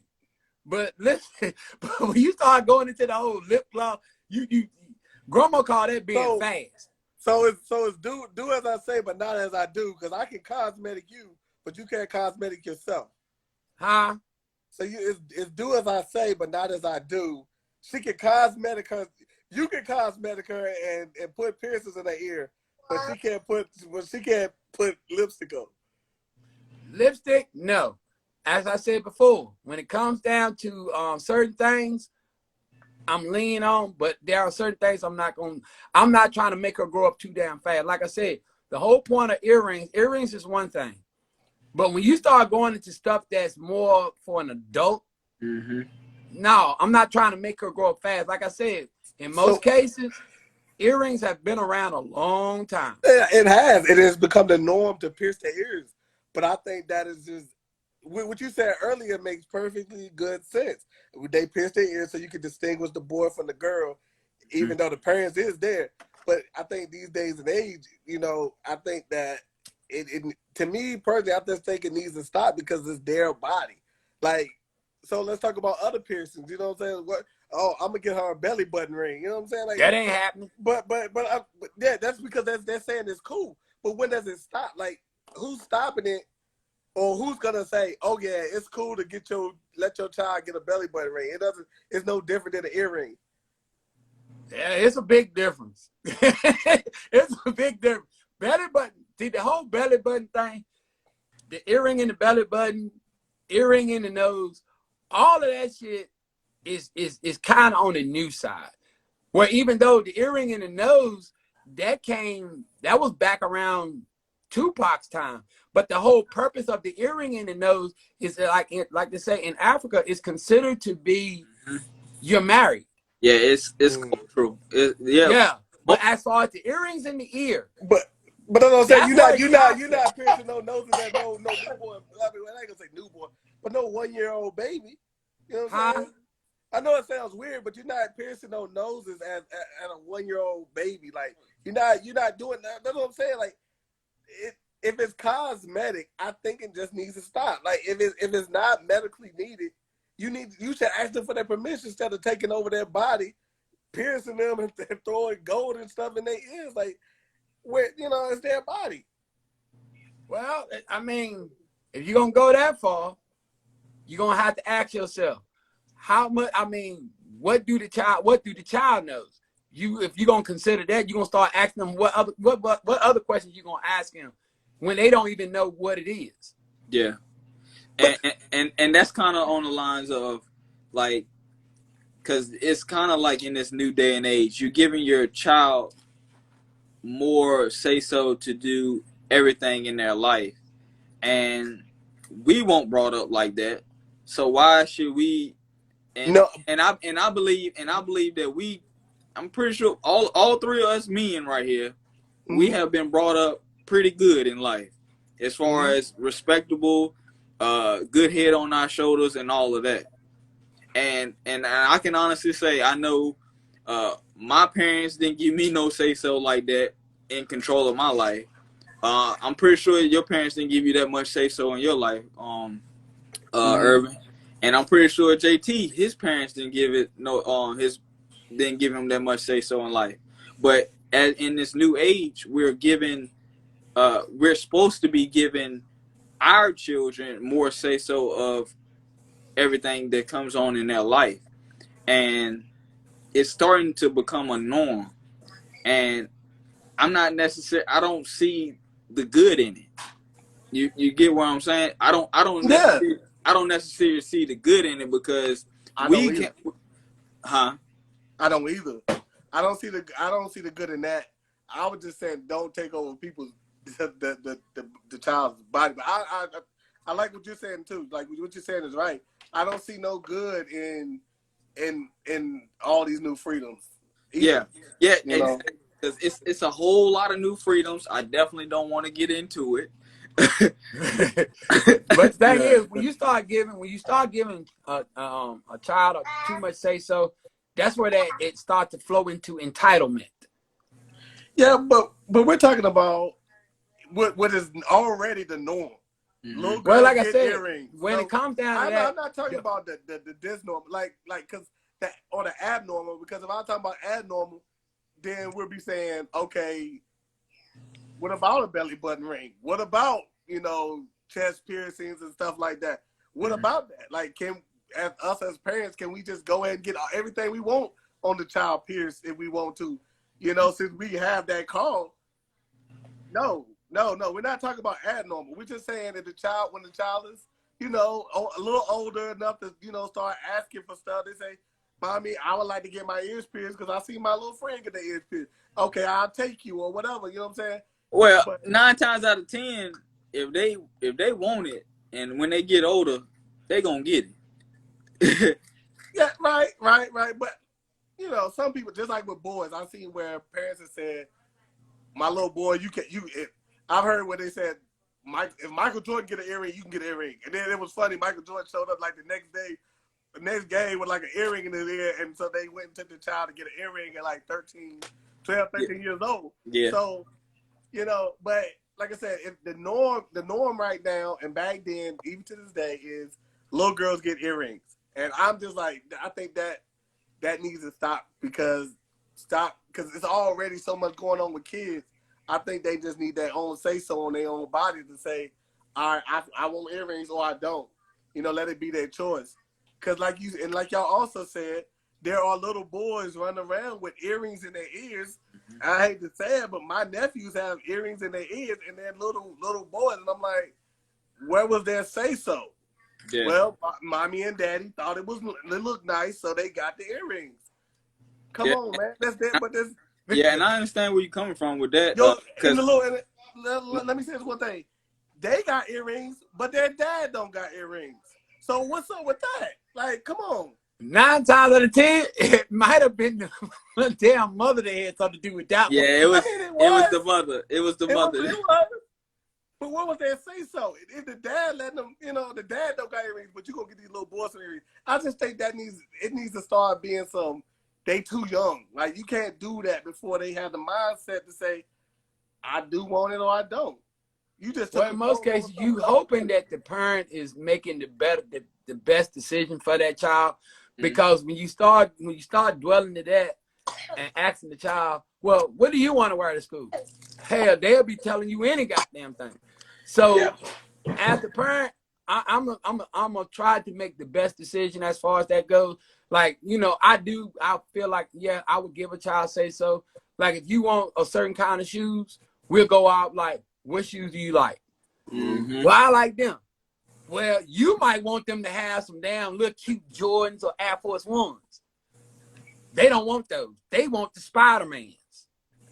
But listen, but when you start going into the whole lip gloss, you grandma call that being fast. So it's do as I say, but not as I do, because I can cosmetic you, but you can't cosmetic yourself. Huh? So it's do as I say, but not as I do. She can cosmetic her. You can cosmetic her and put piercings in her ear, but she can't put lipstick on. Lipstick, no. As I said before, when it comes down to certain things, I'm leaning on, but there are certain things I'm not trying to make her grow up too damn fast. Like I said, the whole point of earrings is one thing. But when you start going into stuff that's more for an adult, no, I'm not trying to make her grow up fast. Like I said, in most cases, earrings have been around a long time. It has. It has become the norm to pierce their ears. But I think that is just what you said earlier makes perfectly good sense. They pierce their ears so you can distinguish the boy from the girl, even though the parents is there. But I think these days and age, you know, I think that it to me personally, I just think it needs to stop because it's their body. Like, so let's talk about other piercings. You know what I'm saying? I'm gonna get her a belly button ring. You know what I'm saying? Like that ain't happening. But yeah, that's because they're saying it's cool. But when does it stop? Like, who's stopping it? Or who's gonna say, "Oh yeah, it's cool to let your child get a belly button ring"? It's no different than an earring. Yeah, it's a big difference. It's a big difference. Belly button, see the whole belly button thing, the earring in the belly button, earring in the nose, all of that shit is kind of on the new side. Where even though the earring in the nose, that was back around Tupac's time. But the whole purpose of the earring in the nose is like they say in Africa, is considered to be you're married. Yeah, it's cultural. Yeah. But as far as the earrings in the ear, but I'm saying you're not piercing no noses at no newborn. I mean, I ain't gonna say newborn, but no 1-year-old baby. You know what I'm saying? I know it sounds weird, but you're not piercing no noses at a 1-year-old baby. Like you're not doing that. That's what I'm saying. Like if it's cosmetic, I think it just needs to stop. Like if it's not medically needed, you should ask them for their permission instead of taking over their body, piercing them and throwing gold and stuff in their ears. Like it's their body. Well, I mean, if you're gonna go that far, you're gonna have to ask yourself, how much? I mean, what do the child knows? If you're gonna consider that, you're gonna start asking them what other questions you gonna ask him when they don't even know what it is. Yeah, and that's kind of on the lines of like, because it's kind of like in this new day and age, you're giving your child more say so to do everything in their life, and we weren't brought up like that. So why should we? And I believe that I'm pretty sure all three of us men right here, we have been brought up pretty good in life, as far as respectable, good head on our shoulders and all of that. And I can honestly say I know my parents didn't give me no say so like that in control of my life. I'm pretty sure your parents didn't give you that much say so in your life, Irvin. And I'm pretty sure JT, his parents didn't give him that much say so in life. But in this new age, we're supposed to be giving our children more say so of everything that comes on in their life, and it's starting to become a norm. And I don't see the good in it. You get what I'm saying? I don't necessarily see the good in it because I don't either. I don't see the good in that. I was just saying don't take over people's the child's body. But I like what you're saying too. Like what you're saying is right. I don't see no good in all these new freedoms. Either. Yeah, you know? Because it's a whole lot of new freedoms. I definitely don't want to get into it. But the thing is, when you start giving a child too much say so, that's where it starts to flow into entitlement. Yeah, but we're talking about what is already the norm. Mm-hmm. Well, like I said, earrings. When it comes down to that, I'm not talking about the disnormal, like because that or the abnormal. Because if I'm talking about abnormal, then we'll be saying, okay, what about a belly button ring? What about chest piercings and stuff like that? What about that? Like, as parents, can we just go ahead and get everything we want on the child pierced if we want to? Since we have that call. No, we're not talking about abnormal. We're just saying that when the child is, a little older enough to, start asking for stuff, they say, Mommy, I would like to get my ears pierced because I see my little friend get their ears pierced. Okay, I'll take you or whatever. You know what I'm saying? Well, 9 times out of 10, if they want it, and when they get older, they gonna get it. Yeah, right. But some people, just like with boys, I've seen where parents have said, "My little boy, I've heard where they said, if Michael Jordan get an earring, you can get an earring." And then it was funny. Michael Jordan showed up like the next game with like an earring in his ear, and so they went and took the child to get an earring at like 12, 13 years old. Yeah. So, but like I said, if the norm right now and back then, even to this day, is little girls get earrings, and I'm just like, I think that needs to stop because it's already so much going on with kids. I think they just need their own say so on their own body to say, all right, I want earrings or I don't. Let it be their choice. Because like y'all also said, there are little boys running around with earrings in their ears. I hate to say it, but my nephews have earrings in their ears and they're little boys. And I'm like, where was their say so? Yeah. Well, Mommy and Daddy thought it looked nice, so they got the earrings. Come on, man. That's that. But this. Yeah, and I understand where you're coming from with that. Let me say this one thing. They got earrings, but their dad don't got earrings. So what's up with that? Like, come on. 9 times out of 10, it might have been the damn mother that had something to do with that one. Yeah, it was the mother. It was the mother. It was. But what was their say so? If the dad letting them, the dad don't got earrings, but you gonna get these little boys some earrings. I just think it needs to start being they too young. Like, you can't do that before they have the mindset to say, I do want it or I don't. You just in most cases, you hoping that the parent is making the best decision for that child, because when you start dwelling to that and asking the child, well, what do you want to wear to school? Hell, they'll be telling you any goddamn thing. So as the parent, I'm gonna try to make the best decision as far as that goes. Like, I feel like, I would give a child say so. Like, if you want a certain kind of shoes, we'll go out like, what shoes do you like? Mm-hmm. Well, I like them. Well, you might want them to have some damn little cute Jordans or Air Force Ones. They don't want those. They want the Spider-Mans.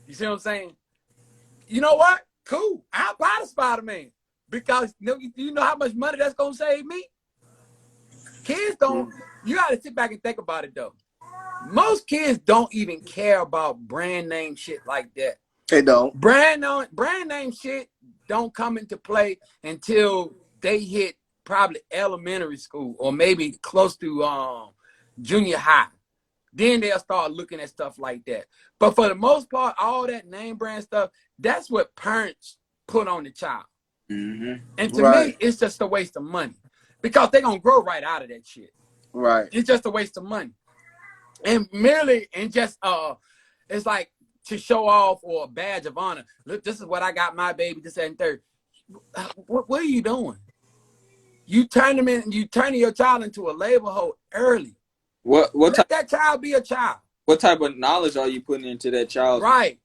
You see what I'm saying? You know what? Cool. I'll buy the Spider-Man. Because you know how much money that's going to save me? Kids don't. You got to sit back and think about it, though. Most kids don't even care about brand name shit like that. They don't. Brand name shit don't come into play until they hit probably elementary school or maybe close to junior high. Then they'll start looking at stuff like that. But for the most part, all that name brand stuff, that's what parents put on the child. Mm-hmm. And to me, it's just a waste of money because they're going to grow right out of that shit. Right. It's just a waste of money. And just, it's like to show off or a badge of honor. Look, this is what I got my baby, this and third. What are you doing? You turning your child into a labor hole early. Let that child be a child. What type of knowledge are you putting into that child? Right.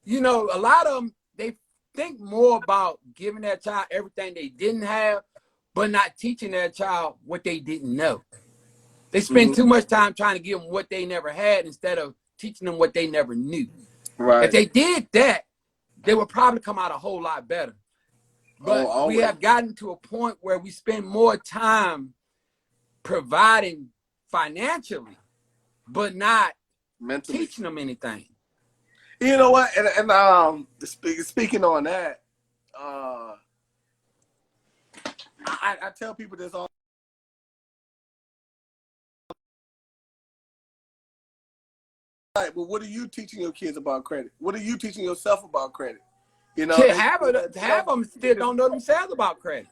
A lot of them, they think more about giving that child everything they didn't have, but not teaching that child what they didn't know. They spend too much time trying to give them what they never had instead of teaching them what they never knew. Right. If they did that, they would probably come out a whole lot better. But we have gotten to a point where we spend more time providing financially, but not mentally teaching them anything. You know what? And speaking on that, I tell people this all. Right, but what are you teaching your kids about credit? What are you teaching yourself about credit? You know, half them still don't know themselves about credit.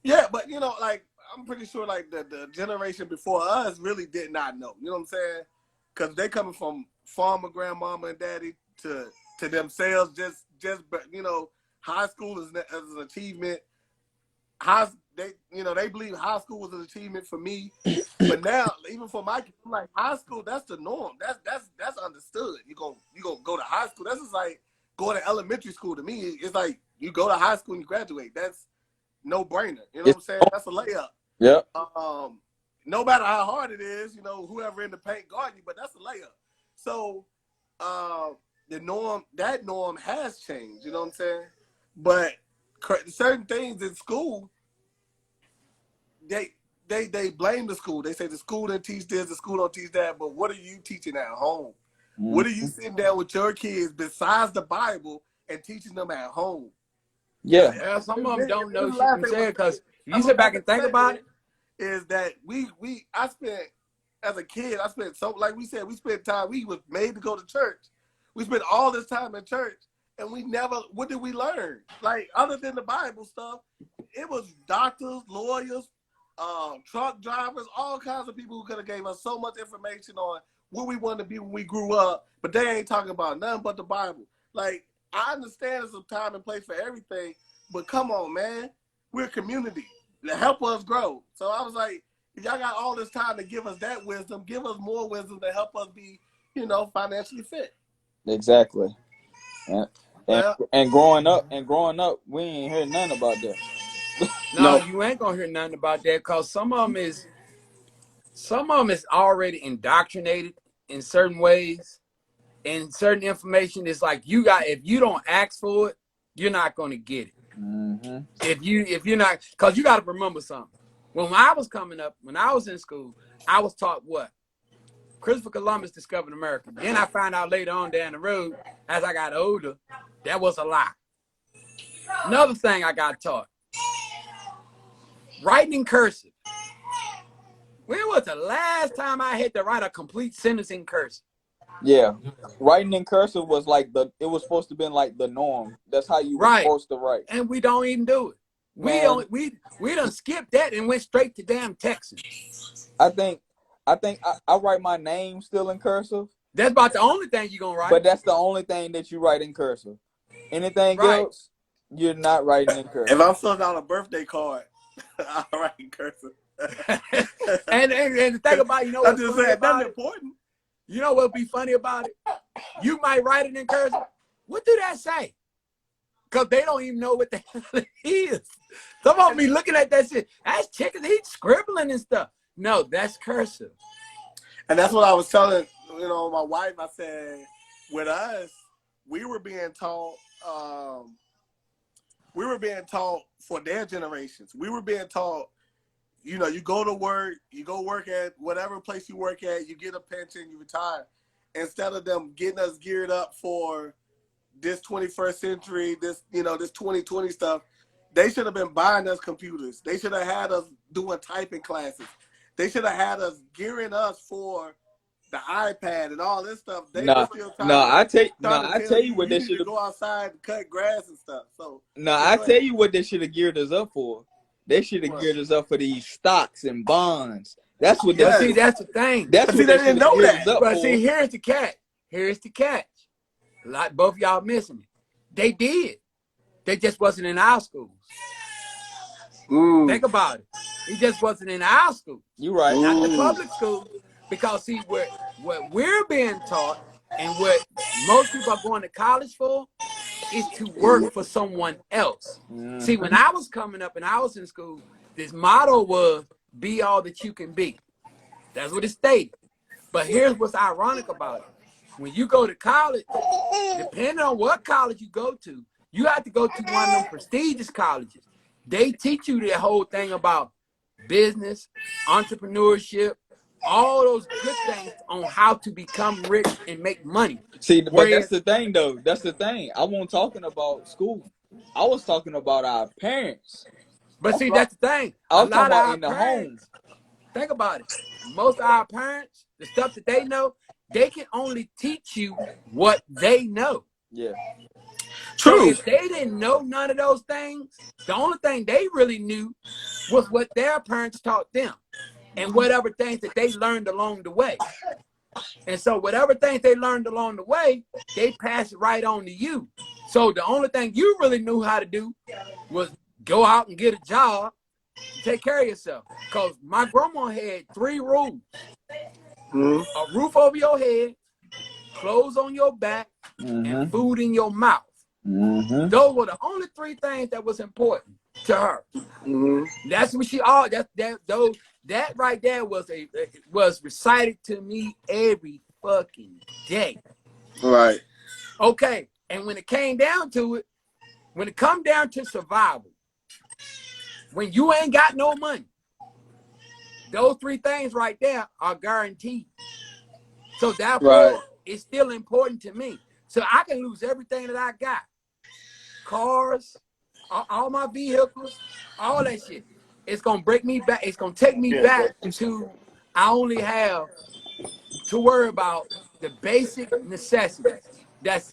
Yeah, but you know, like I'm pretty sure like the generation before us really did not know. You know what I'm saying? Because they coming from farmer grandmama and daddy to themselves. Just you know, high school is an achievement. They believe high school was an achievement for me, but now even for my kids, I'm like high school, that's the norm. That's understood. You gonna go to high school. That's just like going to elementary school to me. It's like you go to high school and you graduate. That's no brainer. You know what I'm saying? That's a layup. Yeah. No matter how hard it is, you know, whoever in the paint guard you, but that's a layup. So that norm has changed. You know what I'm saying? But certain things in school, they blame the school. They say the school didn't teach this, the school don't teach that. But what are you teaching at home? Mm-hmm. What are you sitting down with your kids besides the Bible and teaching them at home? Yeah, some of them don't know shit themselves because you sit back and think about it. Is that I spent, as a kid, like we said, we spent time, we was made to go to church. We spent all this time in church and what did we learn? Like other than the Bible stuff, it was doctors, lawyers, truck drivers, all kinds of people who could have gave us so much information on what we wanted to be when we grew up, but they ain't talking about nothing but the Bible. Like, I understand there's some time and place for everything, but come on, man. We're a community. Help us grow. So I was like, if y'all got all this time to give us that wisdom, give us more wisdom to help us be, you know, financially fit. Exactly. And growing up, we ain't heard nothing about that. No, you ain't gonna hear nothing about that because some of them is already indoctrinated in certain ways, and certain information is like if you don't ask for it, you're not gonna get it. Mm-hmm. If you're not, because you got to remember something. When I was coming up, when I was in school, I was taught what Christopher Columbus discovered America. Then I found out later on down the road, as I got older, that was a lie. Another thing I got taught: writing in cursive. When was the last time I had to write a complete sentence in cursive? Yeah, writing in cursive was like it was supposed to be like the norm. That's how you were supposed to write. And we don't even do it. We done skipped that and went straight to damn Texas. I think I write my name still in cursive. That's about the only thing you're gonna write. But that's the only thing that you write in cursive. Anything else, you're not writing in cursive. If I'm filling out a birthday card, I'll write in cursive. and the thing about, you know, I'm just saying that's important. You know what'd be funny about it? You might write it in cursive. What do that say? Because they don't even know what the hell it is. Some of them be looking at that shit. That's chicken. He's scribbling and stuff. No, that's cursive. And that's what I was telling, you know, my wife. I said, with us, we were being taught for their generations. We were being taught, you know, you go to work, you go work at whatever place you work at, you get a pension, you retire. Instead of them getting us geared up for this 21st century, this 2020 stuff, they should have been buying us computers. They should have had us doing typing classes. They should have had us gearing us for the iPad and all this stuff. I tell you what they should have. Go outside and cut grass and stuff. So I tell you what they should have geared us up for. They should have geared us up for these stocks and bonds. That's what. See, that's the thing. That's what they didn't know that. But see, here's the catch. Here's the catch. Like both y'all missing it. They did. They just wasn't in our schools. Think about it. He just wasn't in our school. You're right. Not the public school. Because see, what we're being taught and what most people are going to college for is to work for someone else. See, when I was coming up and I was in school, this motto was be all that you can be. That's what it stated. But here's what's ironic about it. When you go to college, depending on what college you go to, You have to go to one of them prestigious colleges. They teach you the whole thing about business, entrepreneurship, all those good things on how to become rich and make money. See, but that's Whereas, the thing, though. That's the thing. I wasn't talking about school. I was talking about our parents. but see, that's the thing. I A was talking lot of about our in the home. parents, think about it. Most of our parents, the stuff that they know, they can only teach you what they know. Yeah. So True. if they didn't know none of those things, the only thing they really knew was what their parents taught them and whatever things that they learned along the way. And so whatever things they learned along the way, they pass it right on to you. So the only thing you really knew how to do was go out and get a job, take care of yourself. Because my grandma had 3 rules. A roof over your head, clothes on your back, and food in your mouth. Those were the only 3 things that was important to her. That's what she all that right there was recited to me every fucking day. Right. Okay, and when it came down to it, when it come down to survival, when you ain't got no money, those 3 things right there are guaranteed. So therefore, it's still important to me. So I can lose everything that I got. Cars, all my vehicles, all that shit. It's gonna break me back. It's gonna take me back to I only have to worry about the basic necessities. That's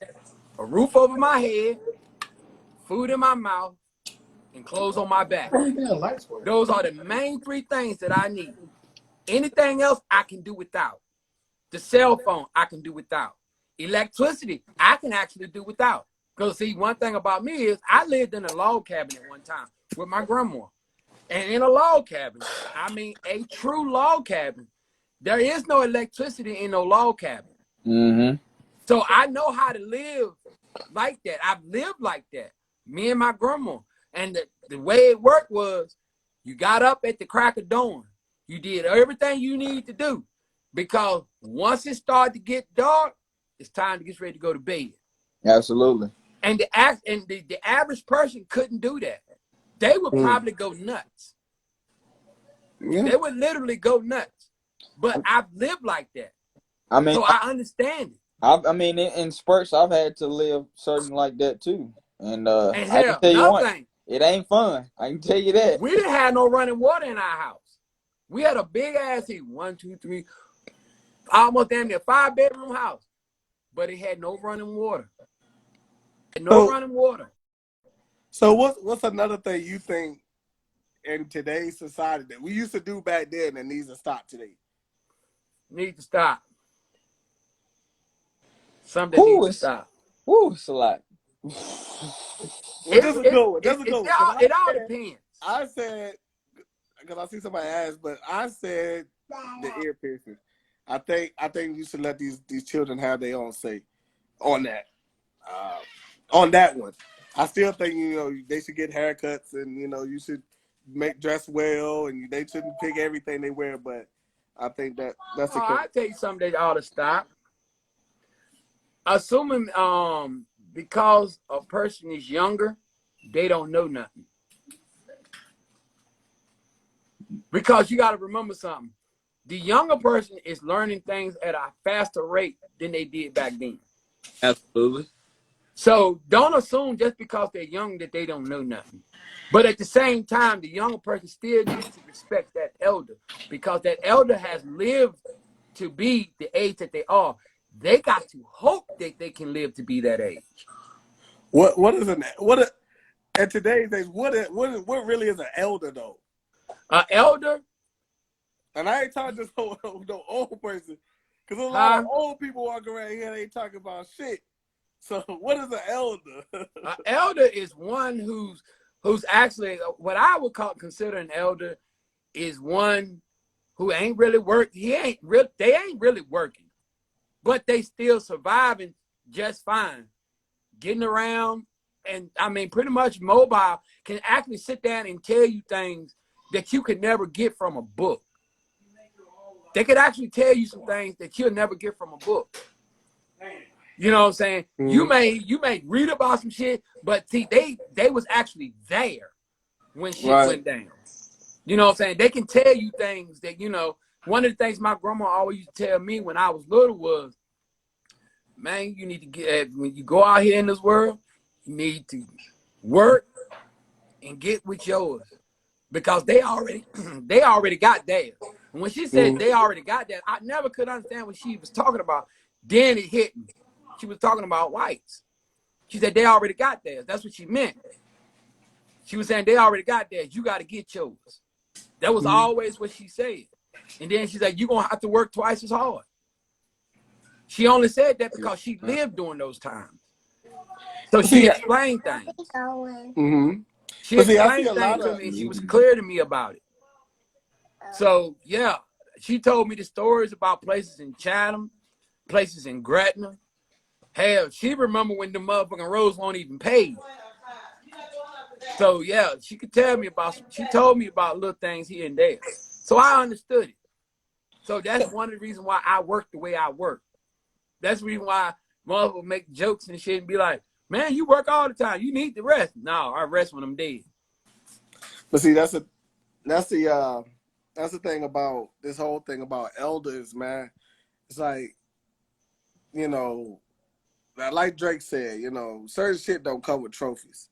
a roof over my head, food in my mouth, and clothes on my back. Those are the main 3 things that I need. Anything else I can do without. The cell phone I can do without. Electricity I can actually do without. Because see, one thing about me is I lived in a log cabin at one time with my grandma. And in a log cabin, I mean a true log cabin, there is no electricity in no log cabin. So I know how to live like that. I've lived like that. Me and my grandma. And the way it worked was you got up at the crack of dawn. You did everything you need to do. Because once it started to get dark, it's time to get ready to go to bed. Absolutely. And the average person couldn't do that. They would probably go nuts. They would literally go nuts. But I've lived like that. I mean, so I understand it. I mean, in spurts, I've had to live certain like that too. And And I hell, can tell you another what, thing, it ain't fun. I can tell you that. we didn't have no running water in our house. We had a big ass heat, 1, 2, 3, almost damn near 5-bedroom house, but it had no running water. Running water. So what's another thing you think in today's society that we used to do back then that needs to stop today? Need to stop. Something needs to stop. Woo, it's a lot. It all depends. I said, because I see somebody ask, but I said the ear piercing. I think you should let these children have their own say on that. On that one, I still think they should get haircuts and you should dress well and they shouldn't pick everything they wear. But I think that's the case. I tell you something they ought to stop. Assuming because a person is younger, they don't know nothing. Because you got to remember something. The younger person is learning things at a faster rate than they did back then. Absolutely. So don't assume just because they're young that they don't know nothing. But at the same time, the younger person still needs to respect that elder because that elder has lived to be the age that they are. They got to hope that they can live to be that age. At today's days, what really is an elder though? An elder, and I ain't talking just no old person, because a lot of old people walking around here they ain't talking about shit. So what is an elder? An elder is one who's actually what I would consider an elder is one who ain't really work. They ain't really working, but they still surviving just fine, getting around, and I mean pretty much mobile. Can actually sit down and tell you things that you could never get from a book. They could actually tell you some things that you'll never get from a book. You know what I'm saying? Mhm. You may read about some shit, but see, they was actually there when shit Right. went down. You know what I'm saying? They can tell you things that, you know, one of the things my grandma always used to tell me when I was little was, man, you need to get, when you go out here in this world, you need to work and get with yours. Because they already they already got theirs. And when she said Mhm. they already got that, I never could understand what she was talking about. Then it hit me. She was talking about whites. She said they already got theirs. That's what she meant. She was saying they already got theirs. You got to get yours. That was Mhm. always what she said. And then she's like, you're going to have to work twice as hard. She only said that because she lived during those times. So But she see, explained things. mhm. She But see, I see explained a lot things to of. me. She was clear to me about it. So, yeah, she told me the stories about places in Chatham, places in Gretna. Hell, she remember when the motherfucking roads weren't even paved. So, yeah, she could tell me about, she told me about little things here and there. So I understood it. So that's one of the reasons why I work the way I work. That's the reason why motherfuckers make jokes and shit and be like, man, you work all the time. You need to rest. No, I rest when I'm dead. But see, that's the that's the thing about this whole thing about elders, man. It's like, you know, like Drake said, you know, certain shit don't come with trophies.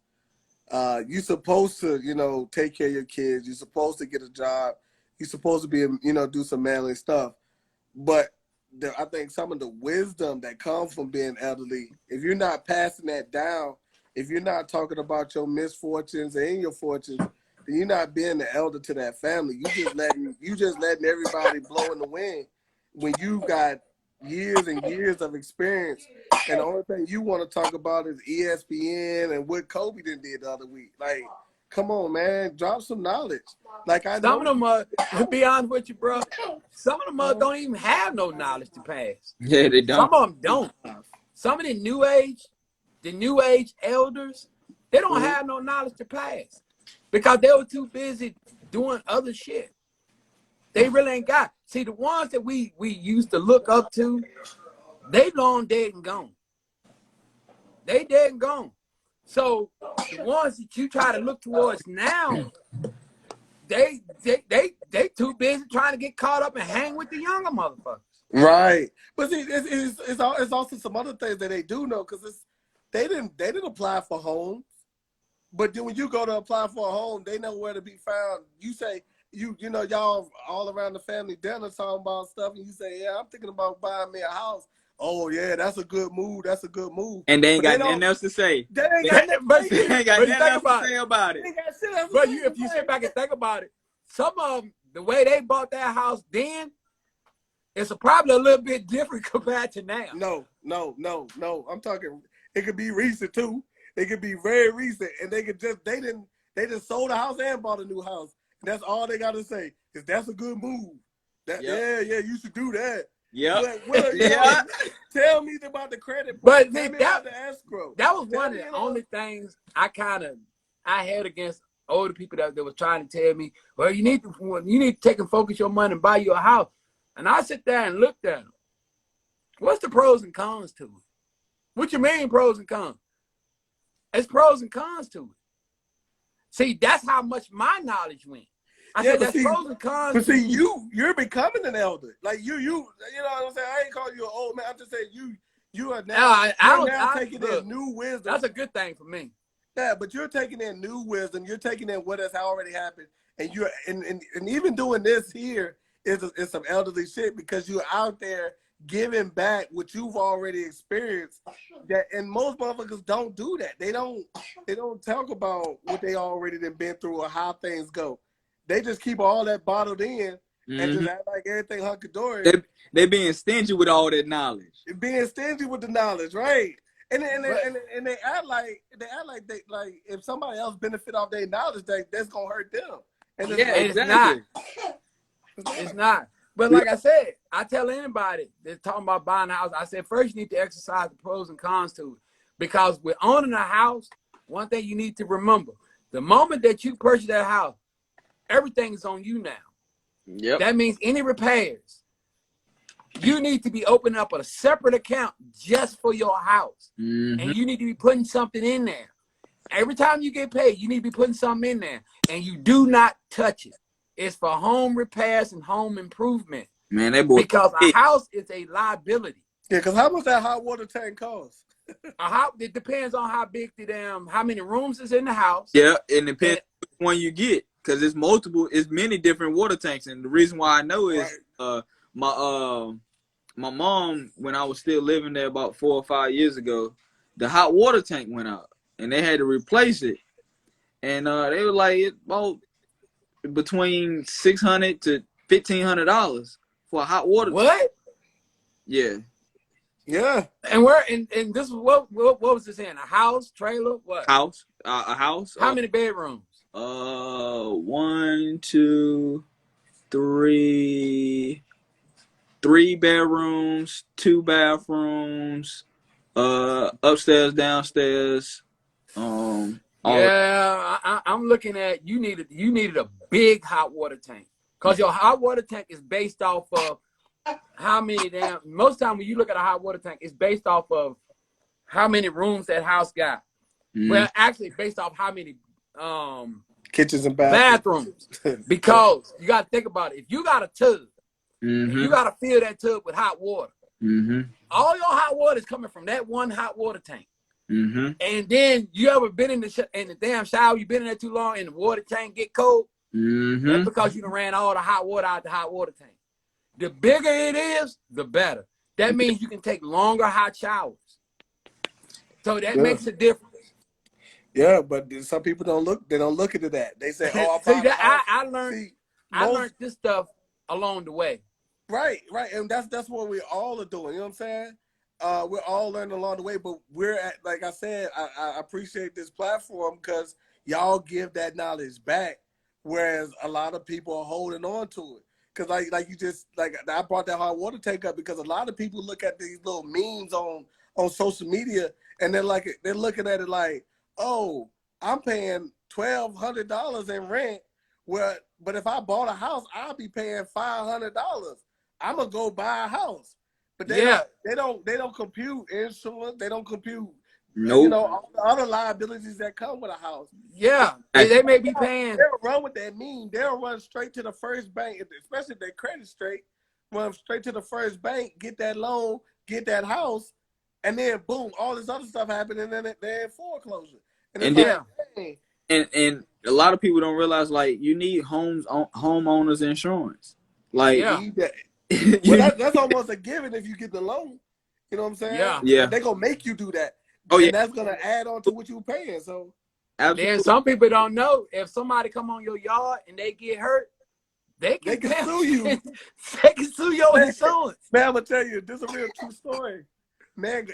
You supposed to, you know, take care of your kids. You're supposed to get a job. You're supposed to be, you know, do some manly stuff. But I think some of the wisdom that comes from being elderly, if you're not passing that down, if you're not talking about your misfortunes and your fortunes, then you're not being the elder to that family. You just letting everybody blow in the wind when you got years and years of experience, and the only thing you want to talk about is ESPN and what Kobe did the other week. Like, come on, man, drop some knowledge. Like, I Some of know. them, to be honest with you, bro, some of them don't even have no knowledge to pass. Yeah, they Some don't. of them don't. Some of the new age elders, they don't Mhm. have no knowledge to pass because they were too busy doing other shit. They really ain't got. See, the ones that we used to look up to, they long dead and gone. They dead and gone. So the ones that you try to look towards now, they too busy trying to get caught up and hang with the younger motherfuckers. Right, but see, it's also some other things that they do know because they didn't apply for homes, but then when you go to apply for a home, they know where to be found. You say you know y'all all around the family dinner talking about stuff, and you say, yeah, I'm thinking about buying me a house. Oh yeah, that's a good move. That's a good move. And they ain't But they got nothing don't. else to say. They ain't They, got nothing to But say. they Either. ain't got but you nothing think else to about it. say about They it. ain't got shit else to But say. if you sit back and think about it, some of them, the way they bought that house then, it's probably a little bit different compared to now. No. I'm talking. It could be recent too. It could be very recent, and they could just they just sold a house and bought a new house. And that's all they got to say is that's a good move. That Yep. yeah, you should do that. Yep. But what Yeah. tell me about the credit But part. Tell me that about the escrow. that was Tell one of me, the only things I had against older people that was trying to tell me, well, you need to take and focus your money and buy you a house. And I sit there and looked at them. What's the pros and cons to it? What you mean pros and cons? It's pros and cons to it. See, that's how much my knowledge went. I yeah, said that's pros and cons but to see, me. you're becoming an elder. Like you know what I'm saying. I ain't calling you an old man. I'm just saying you are now you're now taking in new wisdom. That's a good thing for me. Yeah, but you're taking in new wisdom. You're taking in what has already happened, and you're and even doing this here is some elderly shit because you're out there giving back what you've already experienced. That and most motherfuckers don't do that. They don't talk about what they already been through or how things go. They just keep all that bottled in and Mm-hmm. just act like everything hunky dory. They being stingy with all that knowledge. Being stingy with the knowledge, right? And But they act like they like if somebody else benefit off their knowledge, that's gonna hurt them. And it's Yeah, like it's not. exactly. It's not. But like I said, I tell anybody that's talking about buying a house, I said first you need to exercise the pros and cons to it. Because with owning a house, one thing you need to remember, the moment that you purchase that house, everything is on you now. Yep. That means any repairs, you need to be opening up a separate account just for your house. Mm-hmm. And you need to be putting something in there. Every time you get paid, you need to be putting something in there. And you do not touch it. It's for home repairs and home improvement. Man, that boy. Because a house is a liability. Yeah, because how much that hot water tank cost? It depends on how big how many rooms is in the house. Yeah, it depends which one you get. Because it's many different water tanks. And the reason why I know is my mom, when I was still living there about 4 or 5 years ago, the hot water tank went out. And they had to replace it. And they were like, it about between $600 to $1,500 for a hot water. What? Yeah. Yeah. And and this is what was this in? A house, trailer, what? House. A house. How many bedrooms? 1, 2, 3. 3 bedrooms, 2 bathrooms, upstairs, downstairs. I'm looking at you needed a big hot water tank, because your hot water tank is based off of how many most time when you look at a hot water tank, it's based off of how many rooms that house got. Well, actually based off how many kitchens and bathrooms. Because you got to think about it. If you got a tub, Mm-hmm. you got to fill that tub with hot water. Mm-hmm. All your hot water is coming from that one hot water tank. Mm-hmm. And then you ever been in the damn shower? You been in there too long and the water tank get cold? Mm-hmm. That's because you done ran all the hot water out the hot water tank. The bigger it is, the better. That means you can take longer hot showers. So that makes a difference. Yeah, but some people don't look into that. They say, "Oh, I learned this stuff along the way." Right, and that's what we all are doing. You know what I'm saying? We're all learning along the way, but we're at, like I said, I appreciate this platform because y'all give that knowledge back, whereas a lot of people are holding on to it. Because I brought that hot water tank up because a lot of people look at these little memes on social media and they're looking at it like, oh, I'm paying $1,200 in rent. Well, but if I bought a house, I'll be paying $500. I'm gonna go buy a house. But they don't compute insurance. They don't compute all the other liabilities that come with a house. Yeah, they may be paying. They'll run with that meme. They'll run straight to the first bank, especially if their credit straight. Run straight to the first bank, get that loan, get that house, and then boom, all this other stuff happened, and then they're in foreclosure. And a lot of people don't realize, like, you need homeowners insurance. Like, well, that's almost a given if you get the loan. You know what I'm saying? Yeah. They're gonna make you do that. Oh, and that's gonna add on to what you're paying. So, absolutely. Then some people don't know, if somebody come on your yard and they get hurt, they can sue you. They can sue your insurance. Man, I'm gonna tell you, this is a real true story. Man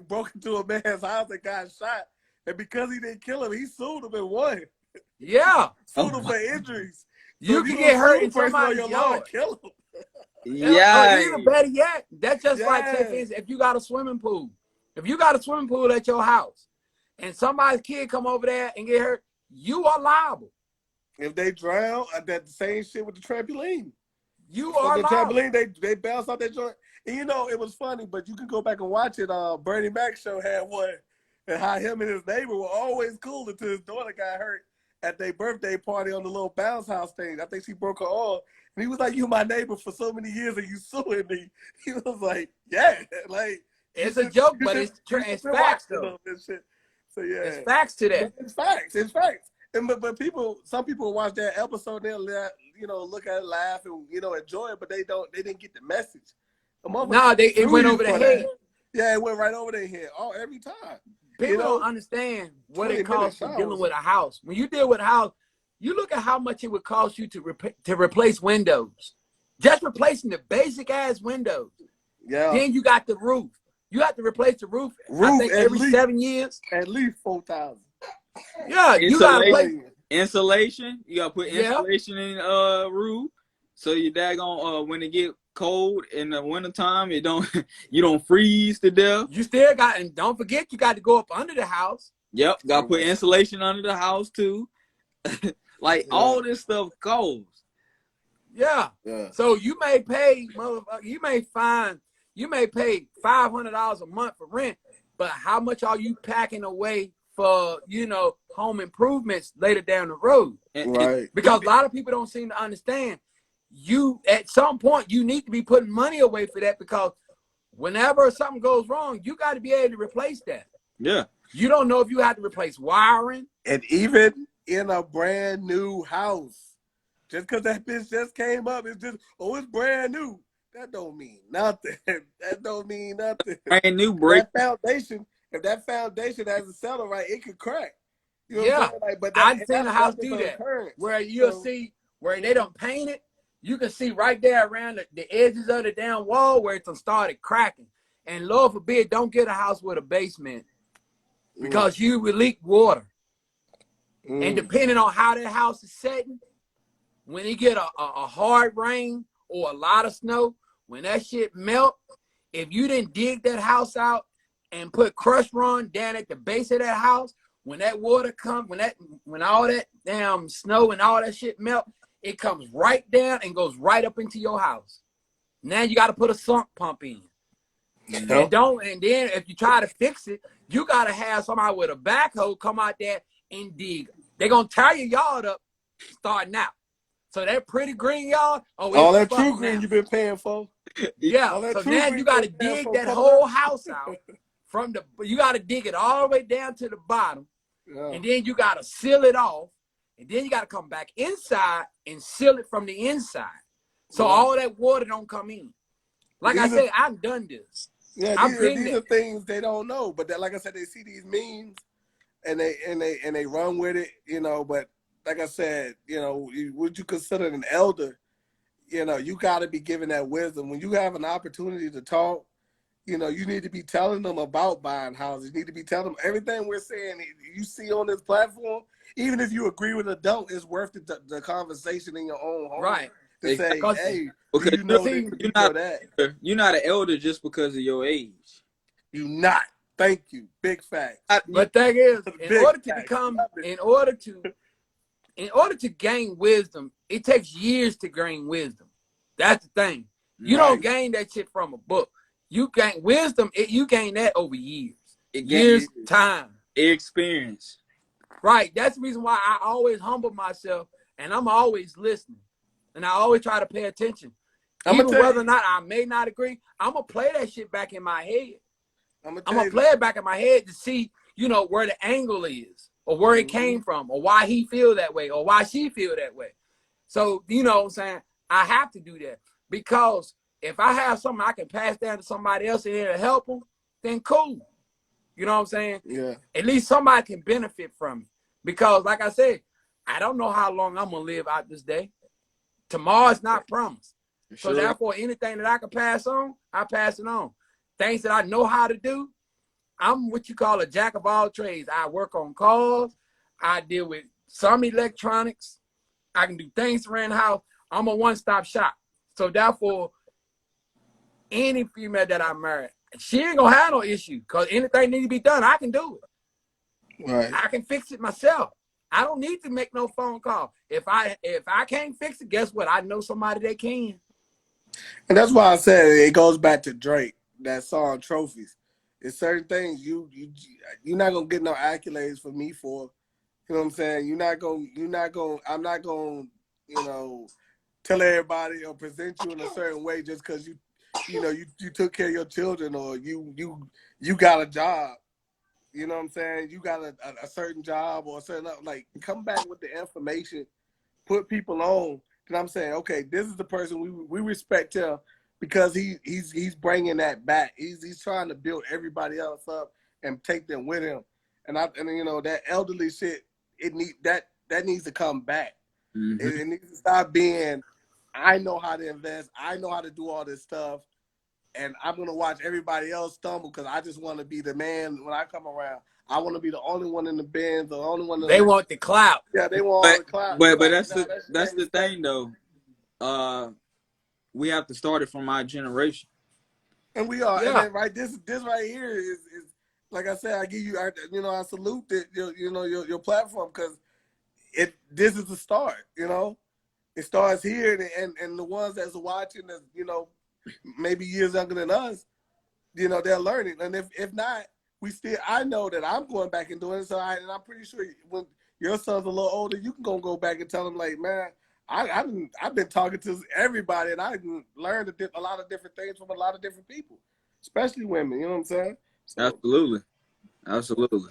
broke into a man's house and got shot, and because he didn't kill him, he sued him and won. Yeah, sued him for injuries. You can get hurt in somebody's yard. Kill him. Yeah. Even better yet, that's just like, say, for instance, if you got a swimming pool. If you got a swimming pool at your house and somebody's kid come over there and get hurt, you are liable. If they drown, that same shit with the trampoline. You are liable. Trampoline, they bounce out that joint. And it was funny, but you can go back and watch it. Bernie Mac show had one, and how him and his neighbor were always cool until his daughter got hurt at their birthday party on the little bounce house thing. I think she broke her arm. And he was like, "You my neighbor for so many years and you suing me." He was like, "Yeah, like it's a joke, but it's facts though." So yeah, it's facts to that. It's facts. And but some people watch that episode, they'll look at it, laugh, and enjoy it, but they didn't get the message. It went over their head. Yeah, it went right over their head every time. People don't understand what it costs for dealing with a house. When you deal with a house, you look at how much it would cost you to replace windows. Just replacing the basic ass windows. Yeah. Then you got the roof. You have to replace the roof. I think every 7 years. At least $4,000. Yeah, you gotta replace insulation. You gotta put insulation in roof, so your daggone when it get cold in the wintertime, you don't freeze to death. You still got, and don't forget, you got to go up under the house. Yep, gotta put insulation under the house too. Like all this stuff goes. Yeah. Yeah. So you may pay, you may pay $500 a month for rent, but how much are you packing away for, home improvements later down the road? Right. Because a lot of people don't seem to understand. You, at some point, you need to be putting money away for that, because whenever something goes wrong, you got to be able to replace that. Yeah. You don't know if you have to replace wiring. And even in a brand new house, just because that bitch just came up, it's brand new. That don't mean nothing. That don't mean nothing. Brand new brick. If that foundation has a cellar right, it could crack. You know Yeah. what I'm saying? Like, but I've seen a house that's do just that, occurrence. where you'll see where they don't paint it. You can see right there around the edges of the damn wall where it's started cracking. And Lord forbid, don't get a house with a basement, because you will leak water. And depending on how that house is setting, when you get a hard rain or a lot of snow, when that shit melt, if you didn't dig that house out and put crushed run down at the base of that house, when that water comes, when all that damn snow and all that shit melt, it comes right down and goes right up into your house. Now you got to put a sump pump in. And then if you try to fix it, you got to have somebody with a backhoe come out there and dig. They're going to tear your yard up starting out. So that pretty green yard, all that true green you've been paying for. Yeah. So now you got to dig that whole house out you got to dig it all the way down to the bottom. Yeah. And then you got to seal it off. And then you got to come back inside and seal it from the inside. So all that water don't come in. Like I said, I've done this. Yeah, these are things they don't know. But like I said, they see these memes and they run with it, but like I said, would you consider an elder? You got to be given that wisdom. When you have an opportunity to talk, you need to be telling them about buying houses. You need to be telling them everything we're saying. You see on this platform, even if you agree with a don't, it's worth the conversation in your own home. Right. To say, hey, because you know that? You're not an elder just because of your age. You not. Thank you. Big fact. But thing is, in order to gain wisdom, it takes years to gain wisdom. That's the thing. You don't gain that shit from a book. You gain wisdom. You gain that over years. Time. Experience. Right. That's the reason why I always humble myself, and I'm always listening, and I always try to pay attention. Even whether or not I may not agree, I'm gonna play that shit back in my head. I'm gonna play it back in my head to see, where the angle is, or where it came from, or why he feel that way, or why she feel that way. So, you know what I'm saying? I have to do that, because if I have something I can pass down to somebody else and it'll help them, then cool. You know what I'm saying? Yeah. At least somebody can benefit from it. Because, like I said, I don't know how long I'm going to live out this day. Tomorrow's not promised. So, therefore, anything that I can pass on, I pass it on. Things that I know how to do, I'm what you call a jack of all trades. I work on cars. I deal with some electronics. I can do things around the house. I'm a one-stop shop. So, therefore, any female that I marry, she ain't gonna have no issue, because anything need to be done, I can do it. Right. I can fix it myself. I don't need to make no phone call. If I can't fix it, guess what? I know somebody that can. And that's why I said it goes back to Drake, that song Trophies. It's certain things you're not gonna get no accolades from me for. You know what I'm saying? I'm not gonna, tell everybody or present you in a certain way just because you took care of your children, or you got a job. You know what I'm saying? You got a certain job or a certain, like, come back with the information, put people on. And I'm saying, okay, this is the person we respect him because he's bringing that back. He's trying to build everybody else up and take them with him. And that elderly shit, that needs to come back. Mm-hmm. It needs to stop being, I know how to invest, I know how to do all this stuff, and I'm going to watch everybody else stumble because I just want to be the man when I come around. I want to be the only one in the bins, the only one. They want the clout. Yeah, they want all the clout. But that's the thing, though. We have to start it from our generation. And we are. Yeah. And then, this right here is like I said, I give you, I salute your platform, because this is the start, it starts here, and the ones that's watching, that's, you know, maybe years younger than us, you know, they're learning. And if not, I know that I'm going back and doing it. So and I'm pretty sure when your son's a little older, you can go back and tell him, like, man, I've been talking to everybody, and I learned a lot of different things from a lot of different people, especially women. You know what I'm saying? So, Absolutely.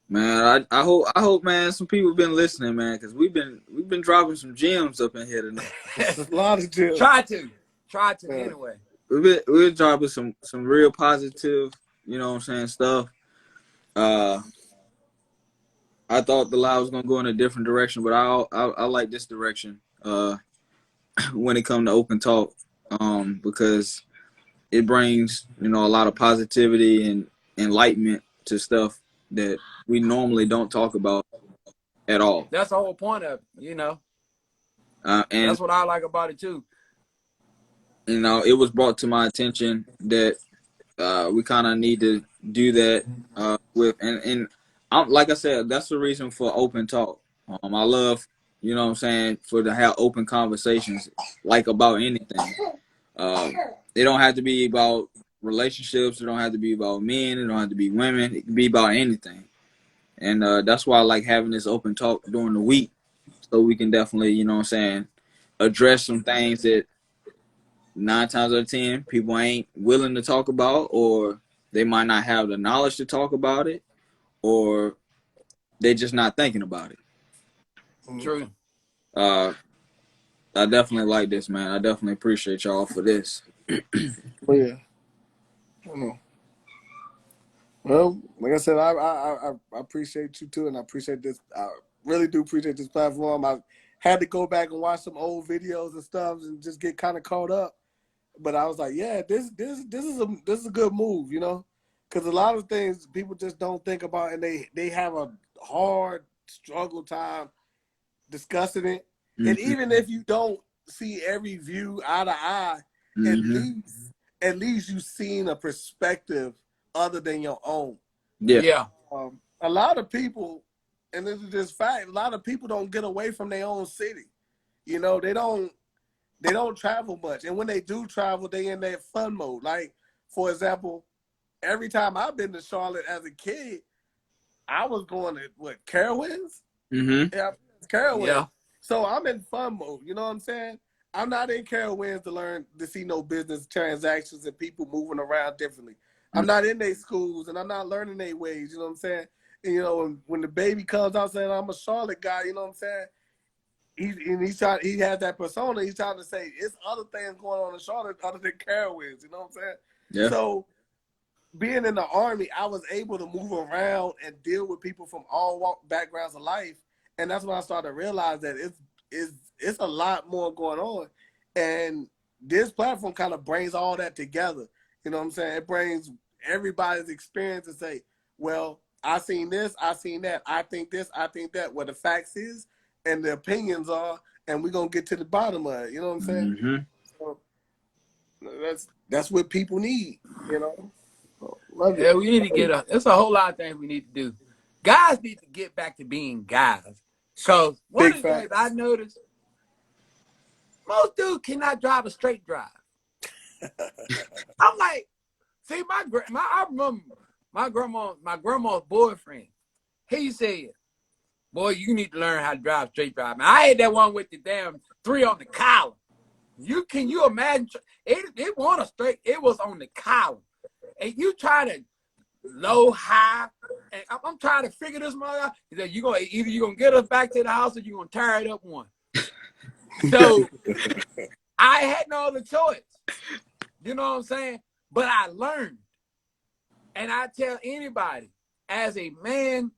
Man, I hope, man, some people been listening, man, because we've been dropping some gems up in here tonight. a lot of gems. Try to anyway. We're dropping some real positive, you know what I'm saying, stuff. I thought the live was gonna go in a different direction, but I like this direction. When it comes to open talk, because it brings, you know, a lot of positivity and enlightenment to stuff that we normally don't talk about at all. That's the whole point of it, you know. And that's what I like about it too. You know, it was brought to my attention that we kind of need to do that with, and like I said, that's the reason for open talk. I love, you know what I'm saying, to have open conversations, like about anything. It don't have to be about relationships. It don't have to be about men. It don't have to be women. It can be about anything. And that's why I like having this open talk during the week, so we can definitely, you know what I'm saying, address some things that 9 times out of 10 people ain't willing to talk about, or they might not have the knowledge to talk about it, or they just not thinking about it. True. I definitely like this, man. I definitely appreciate y'all for this. Well, yeah. I know. Well, like I said, I appreciate you too, and I appreciate this. I really do appreciate this platform. I had to go back and watch some old videos and stuff, and just get kind of caught up. But I was like, yeah, this is a good move, you know, because a lot of things people just don't think about, and they have a hard struggle time discussing it. Mm-hmm. And even if you don't see every view eye to eye, mm-hmm. at least you've seen a perspective other than your own. Yeah. A lot of people, and this is just fact, a lot of people don't get away from their own city. You know, they don't travel much. And when they do travel, they in that fun mode. Like, for example, every time I've been to Charlotte as a kid, I was going to, Carowinds? Mm-hmm. Yeah, Carowinds. Yeah. So I'm in fun mode, you know what I'm saying? I'm not in Carowinds to see no business transactions and people moving around differently. I'm not in their schools, and I'm not learning their ways, you know what I'm saying? And, you know, when the baby comes out saying, I'm a Charlotte guy, you know what I'm saying? He has that persona. He's trying to say it's other things going on in Charlotte other than Carowinds, you know what I'm saying? Yeah. So being in the Army, I was able to move around and deal with people from all backgrounds of life. And that's when I started to realize that it's a lot more going on. And this platform kind of brings all that together. You know what I'm saying? It brings everybody's experience to say, well, I seen this, I seen that, I think this, I think that, what the facts is and the opinions are, and we're going to get to the bottom of it. You know what I'm saying? Mm-hmm. So that's what people need, you know? So, love it. Yeah, we need to there's a whole lot of things we need to do. Guys need to get back to being guys. So one of the things I noticed, most dudes cannot drive a straight drive. I'm like, see, I remember my grandma's boyfriend. He said, boy, you need to learn how to drive straight drive. Man, I had that one with the damn 3 on the column. Can you imagine? It wasn't a straight, it was on the column. And you try to low, high, and I'm trying to figure this mother out. He said, either you're going to get us back to the house or you're going to tear it up one. So I had no other choice. You know what I'm saying? But I learned. And I tell anybody, as a man,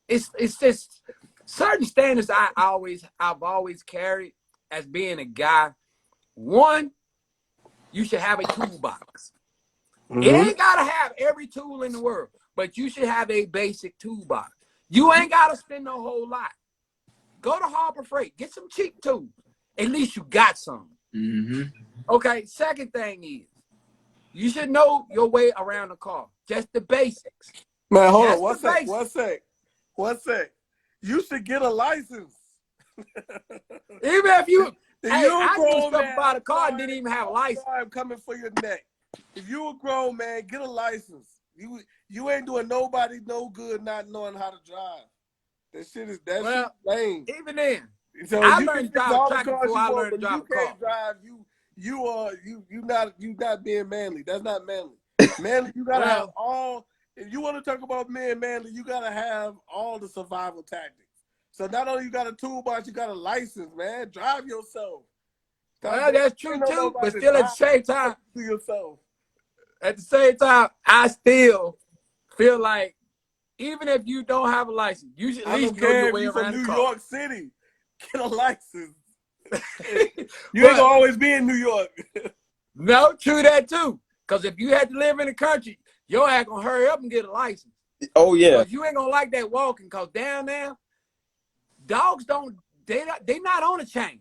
it's just certain standards I've always carried as being a guy. One, you should have a toolbox. Mm-hmm. It ain't got to have every tool in the world, but you should have a basic toolbox. You ain't got to spend a whole lot. Go to Harbor Freight. Get some cheap tools. At least you got some. Mm-hmm. Okay, second thing is, you should know your way around the car. Just the basics. Man, hold on. One sec. You should get a license. Even if you, If hey, you a I knew grown something man, about a car I'm and didn't even have a license. sorry, I'm coming for your neck. If you a grown man, get a license. You ain't doing nobody no good not knowing how to drive. That shit is lame. Even then, So I you learned can to fix drive a all the tractor cars before you I want, learned to but drive you a car. can't drive. You not being manly. That's not manly. Manly, you gotta have all. If you want to talk about men manly, you gotta have all the survival tactics. So not only you got a toolbox, you got a license, man. Drive yourself. Well, that's true too, but still at the same time, to yourself. At the same time, I still feel like even if you don't have a license, you should at least know your way around the car. New York City, get a license. You ain't gonna always be in New York. No, true that too. Because if you had to live in the country, your ass gonna hurry up and get a license. Oh yeah. Because you ain't gonna like that walking. Because down there, dogs don't. They not on a chain.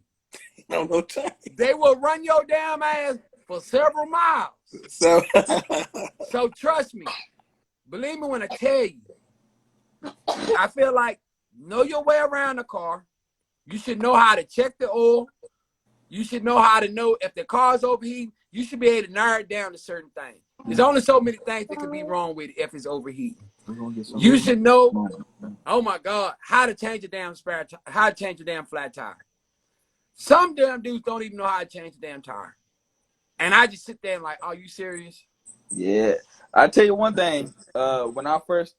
No chain. They will run your damn ass for several miles. So trust me. Believe me when I tell you. I feel like know your way around the car. You should know how to check the oil. You should know how to know if the car's overheating. You should be able to narrow it down to certain things. There's only so many things that could be wrong with it if it's overheating. You should know, oh my God, how to change a damn spare tire, how to change a damn flat tire. Some damn dudes don't even know how to change a damn tire. And I just sit there and like, are you serious? Yeah. I tell you one thing. When I first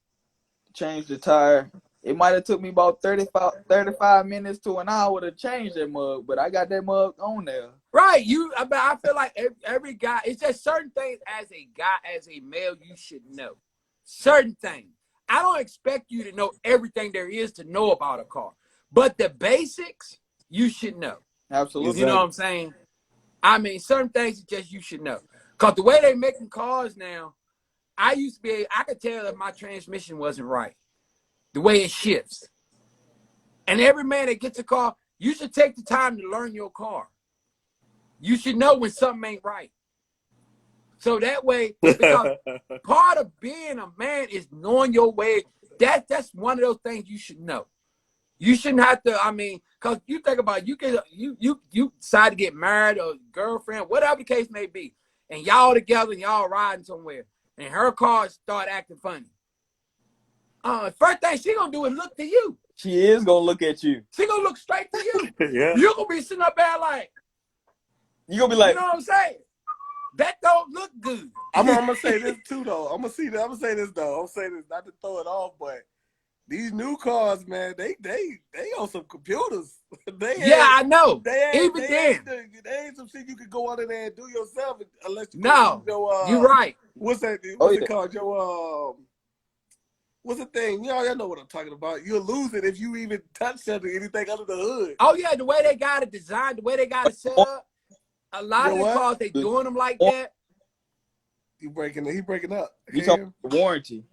changed the tire, it might have took me about 35 minutes to an hour to change that mug, but I got that mug on there. Right. I feel like every guy, it's just certain things as a guy, as a male, you should know. Certain things. I don't expect you to know everything there is to know about a car, but the basics you should know. Absolutely. You know what I'm saying? I mean, certain things just you should know. Because the way they're making cars now, I could tell if my transmission wasn't right. The way it shifts. And every man that gets a car, you should take the time to learn your car. You should know when something ain't right. So that way, because part of being a man is knowing your way. That's one of those things you should know. You shouldn't have to, I mean, because you think about it, you decide to get married or girlfriend, whatever the case may be, and y'all together and y'all riding somewhere, and her car start acting funny. First thing she gonna do is look to you. She is gonna look at you. She gonna look straight to you. Yeah. You're gonna be sitting up there like, you gonna be like, you know what I'm saying? That don't look good. I'm gonna say this too though. I'm gonna say this not to throw it off, but these new cars, man, they on some computers. I know. They ain't some shit you can go on in there and do yourself unless you you're right. What's that? What's it called? What's the thing? Y'all know what I'm talking about. You'll lose it if you even touch anything under the hood. Oh yeah, the way they got it designed, the way they got it set up. A lot of the cars, they doing them like that. He breaking up. You talking the warranty.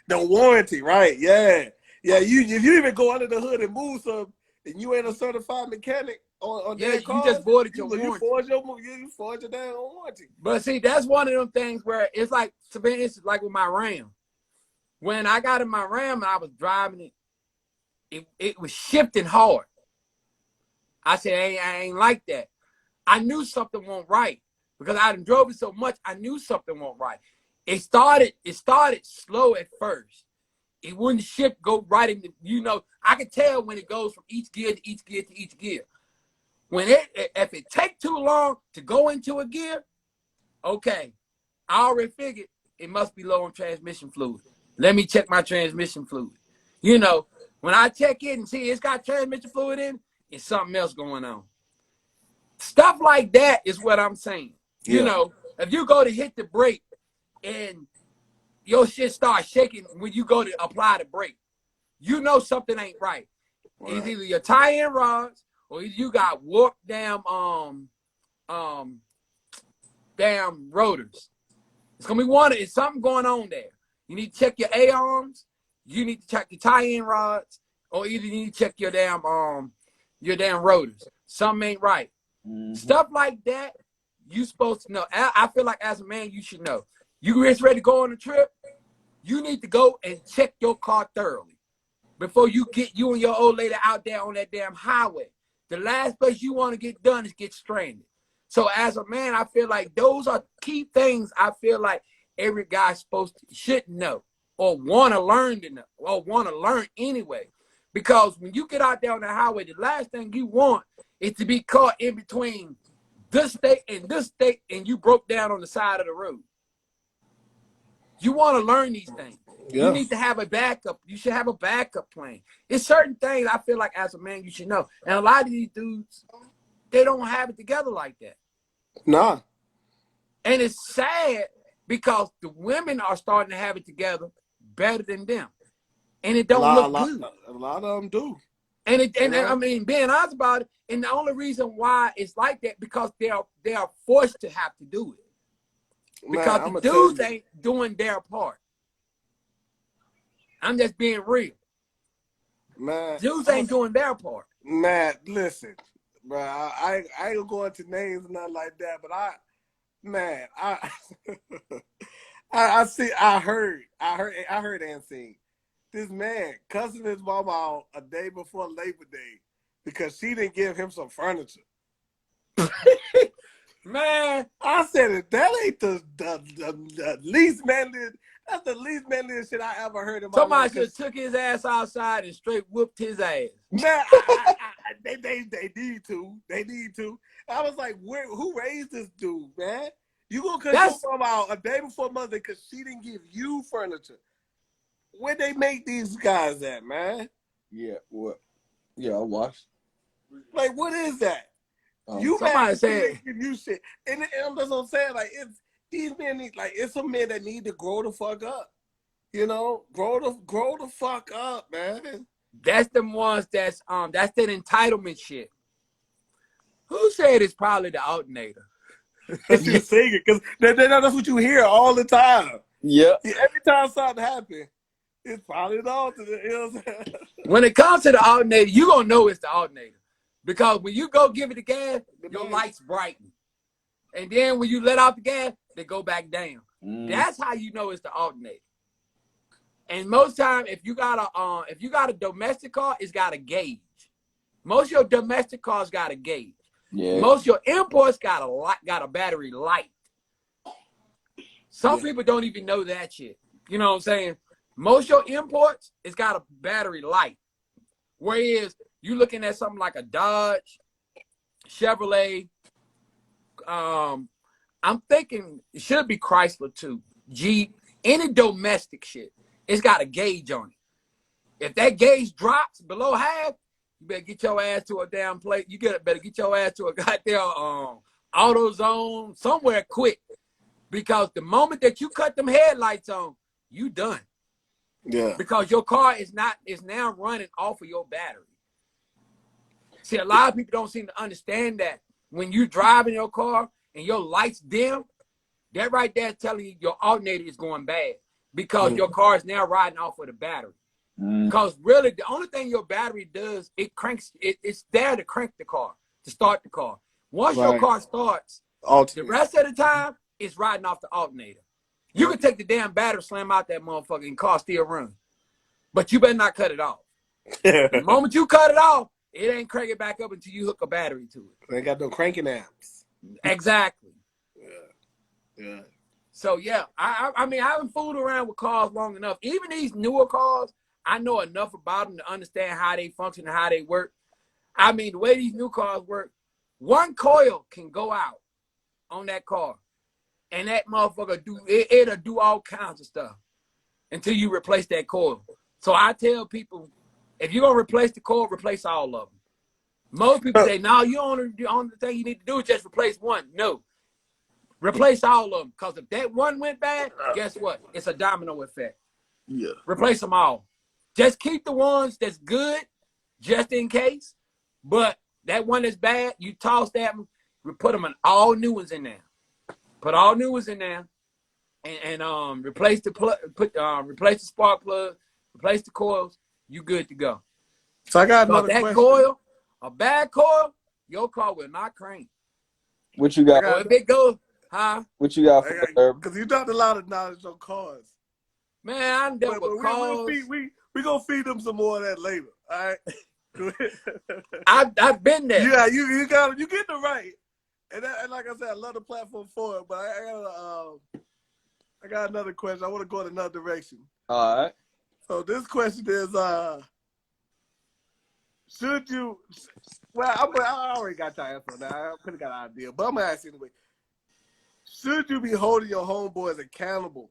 The warranty, right. Yeah. Yeah, if you even go under the hood and move some, and you ain't a certified mechanic on their cars, you just voided your warranty. You forged your damn warranty. But see, that's one of them things where it's like, it's like with my Ram. When I got in my Ram and I was driving it was shifting hard. I said, I ain't like that. I knew something wasn't right because I done drove it so much. I knew something wasn't right. It started slow at first. It wouldn't shift, go right into, I could tell when it goes from each gear to each gear to each gear. If it take too long to go into a gear, okay, I already figured it must be low on transmission fluid. Let me check my transmission fluid. When I check it and see it's got transmission fluid in, it's something else going on. Stuff like that is what I'm saying. Yeah. If you go to hit the brake and your shit starts shaking when you go to apply the brake, something ain't right. It's either your tie-in rods or you got warped damn rotors. It's gonna be it's something going on there. You need to check your A-arms, you need to check your tie-in rods, or either you need to check your damn rotors. Something ain't right. Mm-hmm. Stuff like that, you supposed to know. I feel like as a man, you should know. You ready to go on a trip, you need to go and check your car thoroughly. before you get you and your old lady out there on that damn highway. The last place you want to get done is get stranded. So as a man, I feel like those are key things I feel like every guy should know or want to learn to know or want to learn anyway. Because when you get out there on the highway, the last thing you want is to be caught in between this state and you broke down on the side of the road. You want to learn these things. Yeah. You need to have a backup. You should have a backup plan. It's certain things I feel like as a man you should know. And a lot of these dudes, they don't have it together like that. Nah. And it's sad because the women are starting to have it together better than them. And it don't look good. A lot of them do. And I mean, being honest about it, and the only reason why it's like that because they are forced to have to do it. Because the dudes ain't doing their part. I'm just being real. Man, dudes ain't doing their part. Man, listen, bro, I ain't gonna go into names and nothing like that, but I heard and seen this man cussing his mama out a day before Labor Day because she didn't give him some furniture. Man, I said it. That ain't the least manly. That's the least manly shit I ever heard in my life. Somebody should have took his ass outside and straight whooped his ass. Man, they need to. They need to. I was like, who raised this dude, man? You gonna cut your mom out a day before Mother because she didn't give you furniture? Where they make these guys at, man? Yeah, what? Yeah, I watched. Like, what is that? You somebody said give you shit, and I'm just gonna say like these men need it's some men that need to grow the fuck up, you know, grow the fuck up, man. That's the ones that's that entitlement shit. Who said it's probably the alternator? That's you singing because that's what you hear all the time. Yeah. Every time something happens, it's probably the alternator. You know what I'm saying? When it comes to the alternator, you gonna know it's the alternator. Because when you go give it the gas, your lights brighten. And then when you let out the gas, they go back down. That's how you know it's the alternator. And most time, if you got a domestic car, it's got a gauge. Most of your domestic cars got a gauge. Yeah. Most of your imports got a battery light. Some people don't even know that shit. You know what I'm saying? Most of your imports, it's got a battery light. Whereas you looking at something like a Dodge, Chevrolet. I'm thinking it should be Chrysler too. Jeep, any domestic shit, it's got a gauge on it. If that gauge drops below half, you better get your ass to a damn place. Better get your ass to a goddamn AutoZone somewhere quick, because the moment that you cut them headlights on, you done. Yeah. Because your car is now running off of your battery. See, a lot of people don't seem to understand that when you driving your car and your lights dim, that right there is telling you your alternator is going bad because your car is now riding off of the battery. Because really, the only thing your battery does, it's there to crank the car, to start the car. Once your car starts, the rest of the time, it's riding off the alternator. You can take the damn battery, slam out that motherfucker, and car still run. But you better not cut it off. The moment you cut it off, it ain't crank it back up until you hook a battery to it. They got no cranking amps. Exactly. Yeah. So yeah, I mean, I haven't fooled around with cars long enough. Even these newer cars, I know enough about them to understand how they function and how they work. I mean, the way these new cars work, one coil can go out on that car, and that motherfucker it'll do all kinds of stuff until you replace that coil. So I tell people, if you're gonna replace the coil, replace all of them. Most people say, no, the only thing you need to do is just replace one. No. Replace all of them. Because if that one went bad, guess what? It's a domino effect. Yeah. Replace them all. Just keep the ones that's good, just in case. But that one that's bad, you toss that one, we put them in all new ones in there. Put all new ones in there, and replace the replace the spark plug, replace the coils. You good to go. So I got another that question. Coil, a bad coil, your car will not crank. What you got? If it goes, huh? What you got? Because you dropped a lot of knowledge on cars. Man, I'm dealt with cars. we gonna feed them some more of that later. All right. Go ahead. I've been there. Yeah, you got you get the right. And like I said, I love the platform for it. But I got another question. I want to go in another direction. All right. So this question is, should you? Well, I already got your answer now. I could have got an idea, but I'm gonna ask you anyway. Should you be holding your homeboys accountable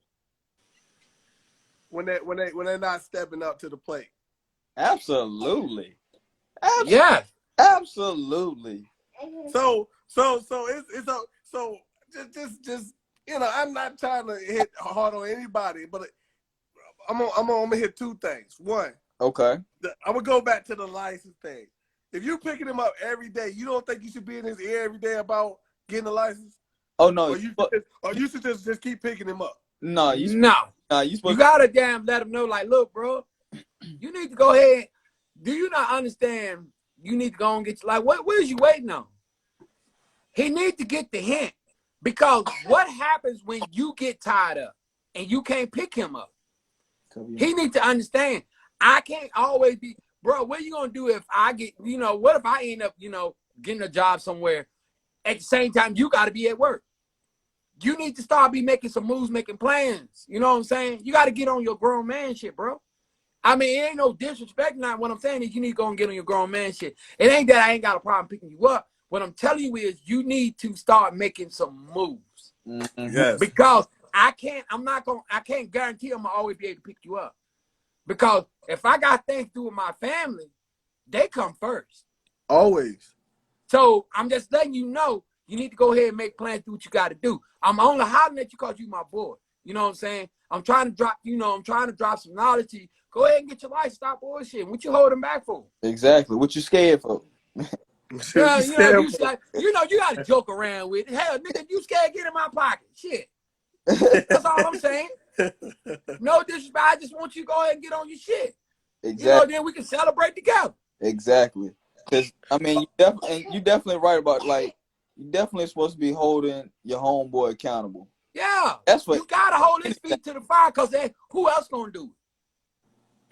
when they're not stepping up to the plate? Absolutely. Yeah. Absolutely. So just I'm not trying to hit hard on anybody, but I'm gonna hit two things. One, Okay. I'm gonna go back to the license thing. If you're picking him up every day, you don't think you should be in his ear every day about getting a license? Oh no. Or you should just keep picking him up. No, you supposed You gotta damn let him know, like, look, bro, you need to go ahead. Do you not understand? You need to go and get like what is you waiting on? He needs to get the hint. Because what happens when you get tied up and you can't pick him up? He needs to understand. I can't always be, bro, what are you gonna do if I get, what if I end up, getting a job somewhere at the same time you gotta be at work? You need to start making some moves, making plans. You know what I'm saying? You gotta get on your grown man shit, bro. I mean, it ain't no disrespect. Not what I'm saying is you need to go and get on your grown man shit. It ain't that I ain't got a problem picking you up. What I'm telling you is you need to start making some moves. Mm-hmm. Yes. Because I can't guarantee I'm gonna always be able to pick you up. Because if I got things to do with my family, they come first. Always. So I'm just letting you know you need to go ahead and make plans, do what you gotta do. I'm only hollering at you because you my boy. You know what I'm saying? I'm trying to drop some knowledge to you. Go ahead and get your life, stop bullshit. What you holding back for? Exactly. What you scared for? Yeah, you gotta joke around with it. Hell, nigga, you scared, get in my pocket. Shit. That's all I'm saying. No disrespect. I just want you to go ahead and get on your shit. Exactly. Then we can celebrate together. Exactly. Because I mean, you definitely right about, like, you definitely supposed to be holding your homeboy accountable. Yeah. That's what You gotta hold his feet to the fire, because who else gonna do it?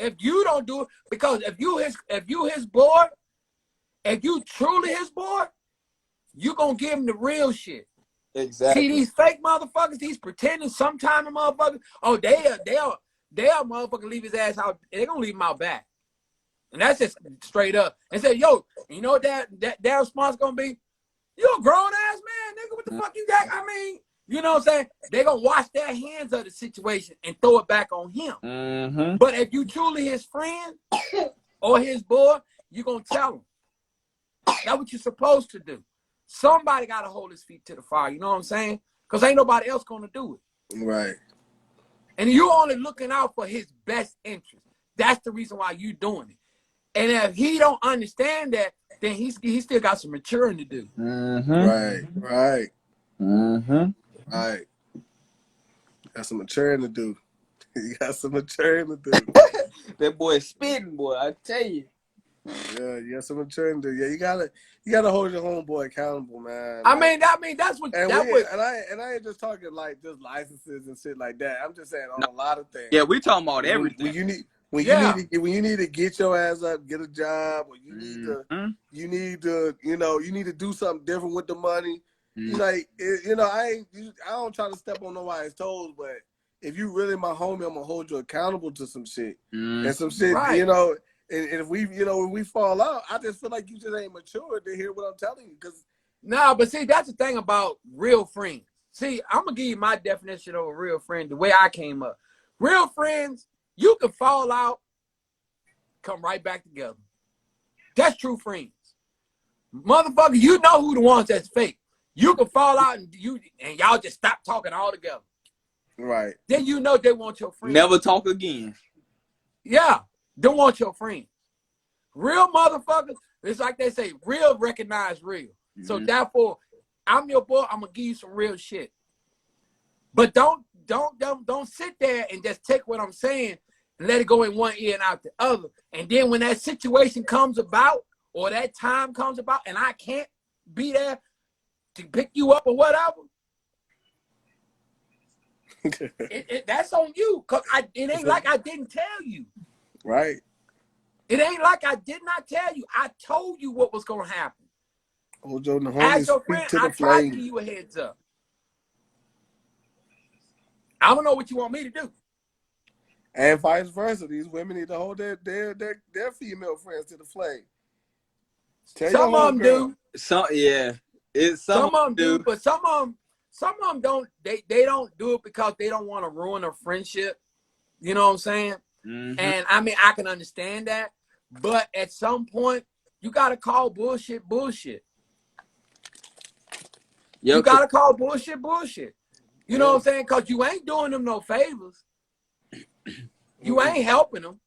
If you don't do it, because if you his boy, if you truly his boy, you gonna give him the real shit. Exactly. See these fake motherfuckers, these pretending sometime the motherfuckers, they'll motherfucker leave his ass out. They're gonna leave him out back. And that's just straight up. And say, yo, you know what that response gonna be? You a grown ass man, nigga. What the fuck you got? I mean, you know what I'm saying? They're gonna wash their hands of the situation and throw it back on him. Mm-hmm. But if you truly his friend or his boy, you gonna tell him. That's what you're supposed to do. Somebody gotta hold his feet to the fire, you know what I'm saying? Because ain't nobody else gonna do it. Right. And you only looking out for his best interest. That's the reason why you doing it. And if he don't understand that, then he still got some maturing to do. Mm-hmm. Right. Mm-hmm. Right. Got some maturing to do. You got some maturing to do. That boy is spitting, boy. I tell you. Yeah, you got some maturing to do. Yeah, you gotta hold your homeboy accountable, man. I mean that's what. And I ain't just talking like just licenses and shit like that. I'm just saying on a lot of things. Yeah, we talking about everything. When you need to get your ass up, get a job, or you need to do something different with the money. I don't try to step on nobody's toes, but if you really my homie, I'm gonna hold you accountable to some shit and some shit, right. And if we, when we fall out, I just feel like you just ain't mature to hear what I'm telling you. Cause but see, that's the thing about real friends. See, I'm gonna give you my definition of a real friend, the way I came up. Real friends, you can fall out, come right back together. That's true friends. Motherfucker, you know who the ones that's fake. You can fall out and y'all just stop talking altogether. Right. Then you know they want your friend. Never talk again. Yeah, don't want your friend. Real motherfuckers, it's like they say, real recognize real. So therefore, I'm your boy, I'm gonna give you some real shit. But don't sit there and just take what I'm saying and let it go in one ear and out the other. And then when that situation comes about or that time comes about and I can't be there to pick you up or whatever, that's on you. Cause it ain't like I didn't tell you. Right. It ain't like I did not tell you. I told you what was gonna happen. Ojo and the As homies your speak friend, to I the tried to flame. give you a heads up. I don't know what you want me to do. And vice versa. These women need to hold their female friends to the flame. Tell your Some of them homegirl. do. It's Some of them do, but some of them don't. They don't do it because they don't want to ruin a friendship. You know what I'm saying? Mm-hmm. And I mean, I can understand that, but at some point, you gotta call bullshit. You gotta call bullshit. You know what I'm saying? Because you ain't doing them no favors. You ain't helping them.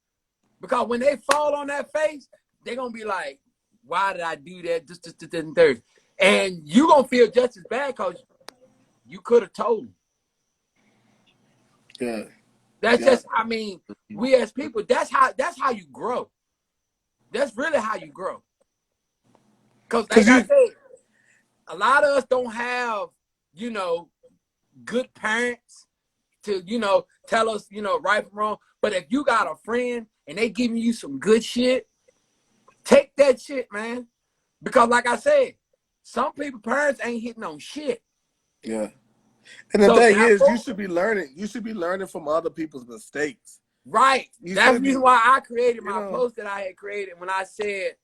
Because when they fall on that face, they're going to be like, why did I do that? This, and third. And you going to feel just as bad because you could have told them. Yeah. That's just, I mean, we as people, that's how you grow. That's really how you grow. Because like I said, a lot of us don't have, you know, good parents to, you know, tell us, you know, right from wrong. But if you got a friend and they giving you some good shit, take that shit, man. Because like I said, some people parents ain't hitting on shit. Yeah. And the thing is, you should be learning. You should be learning from other people's mistakes. Right. That's the reason why I created my post that I had created when I said,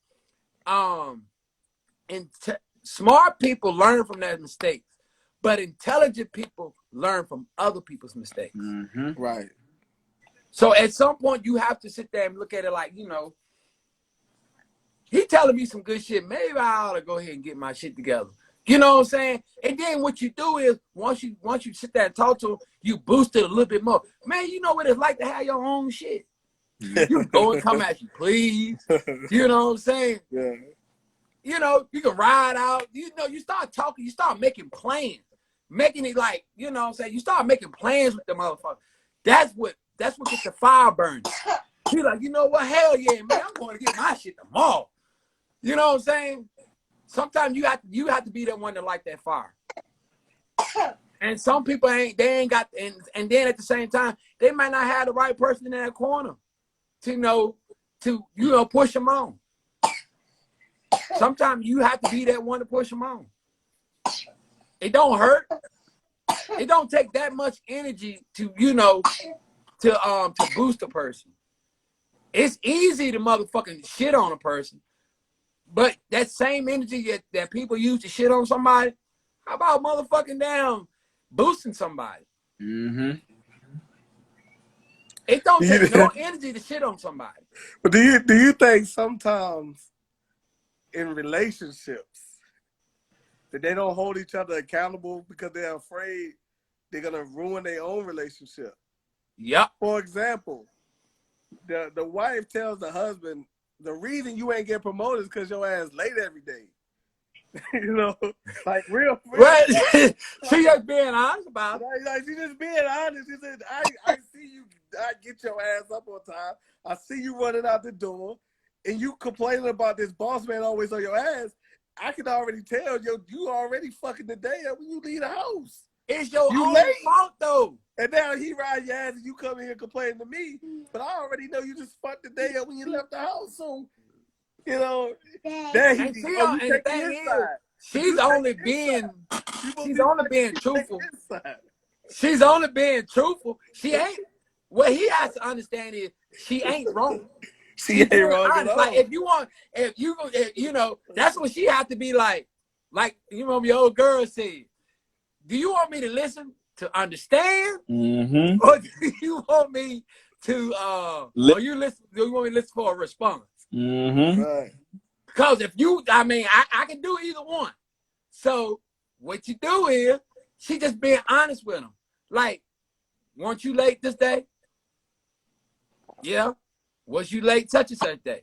smart people learn from their mistakes, but intelligent people learn from other people's mistakes. Mm-hmm. Right. So at some point you have to sit there and look at it like, you know, he telling me some good shit. Maybe I ought to go ahead and get my shit together. You know what I'm saying? And then what you do is once you sit there and talk to him, you boost it a little bit more. Man, you know what it's like to have your own shit. You go and come at you, please. You know what I'm saying? Yeah. You know, you can ride out. You know, you start talking, you start making plans. Making it like, you know what I'm saying? You start making plans with the motherfucker. That's what gets the fire burning. Be like, you know what? Hell yeah, man, I'm going to get my shit tomorrow. You know what I'm saying? Sometimes you have to be the one to light that fire. And some people ain't got, and then at the same time, they might not have the right person in that corner to push them on. Sometimes you have to be that one to push them on. It don't hurt. It don't take that much energy to boost a person. It's easy to motherfucking shit on a person, but that same energy that people use to shit on somebody, how about motherfucking down boosting somebody? Mm-hmm. It don't take no energy to shit on somebody. But do you think sometimes in relationships that they don't hold each other accountable because they're afraid they're gonna ruin their own relationship? Yep. For example, the wife tells the husband, the reason you ain't get promoted is because your ass late every day. You know, like real. Right. She just being honest about it. Like she just being honest. She said, I see you, I get your ass up on time. I see you running out the door, and you complaining about this boss man always on your ass. I can already tell you already fucking the day up when you leave the house. It's your own fault though. And now he ride your ass and you come in here complaining to me. But I already know you just fucked the day up when you left the house. So, you know, the thing is, she's only being truthful. She's only being truthful. She ain't. What he has to understand is she ain't wrong. She ain't wrong at all. Like if you know, that's what she had to be like. Like you remember your old girl said, "Do you want me to listen to understand, mm-hmm. or do you want me to or you listen? Do you want me to listen for a response?" Mm-hmm. Right. Because if you, I can do either one. So what you do is she just being honest with him. Like, weren't you late this day? Yeah. Was you late such and such day?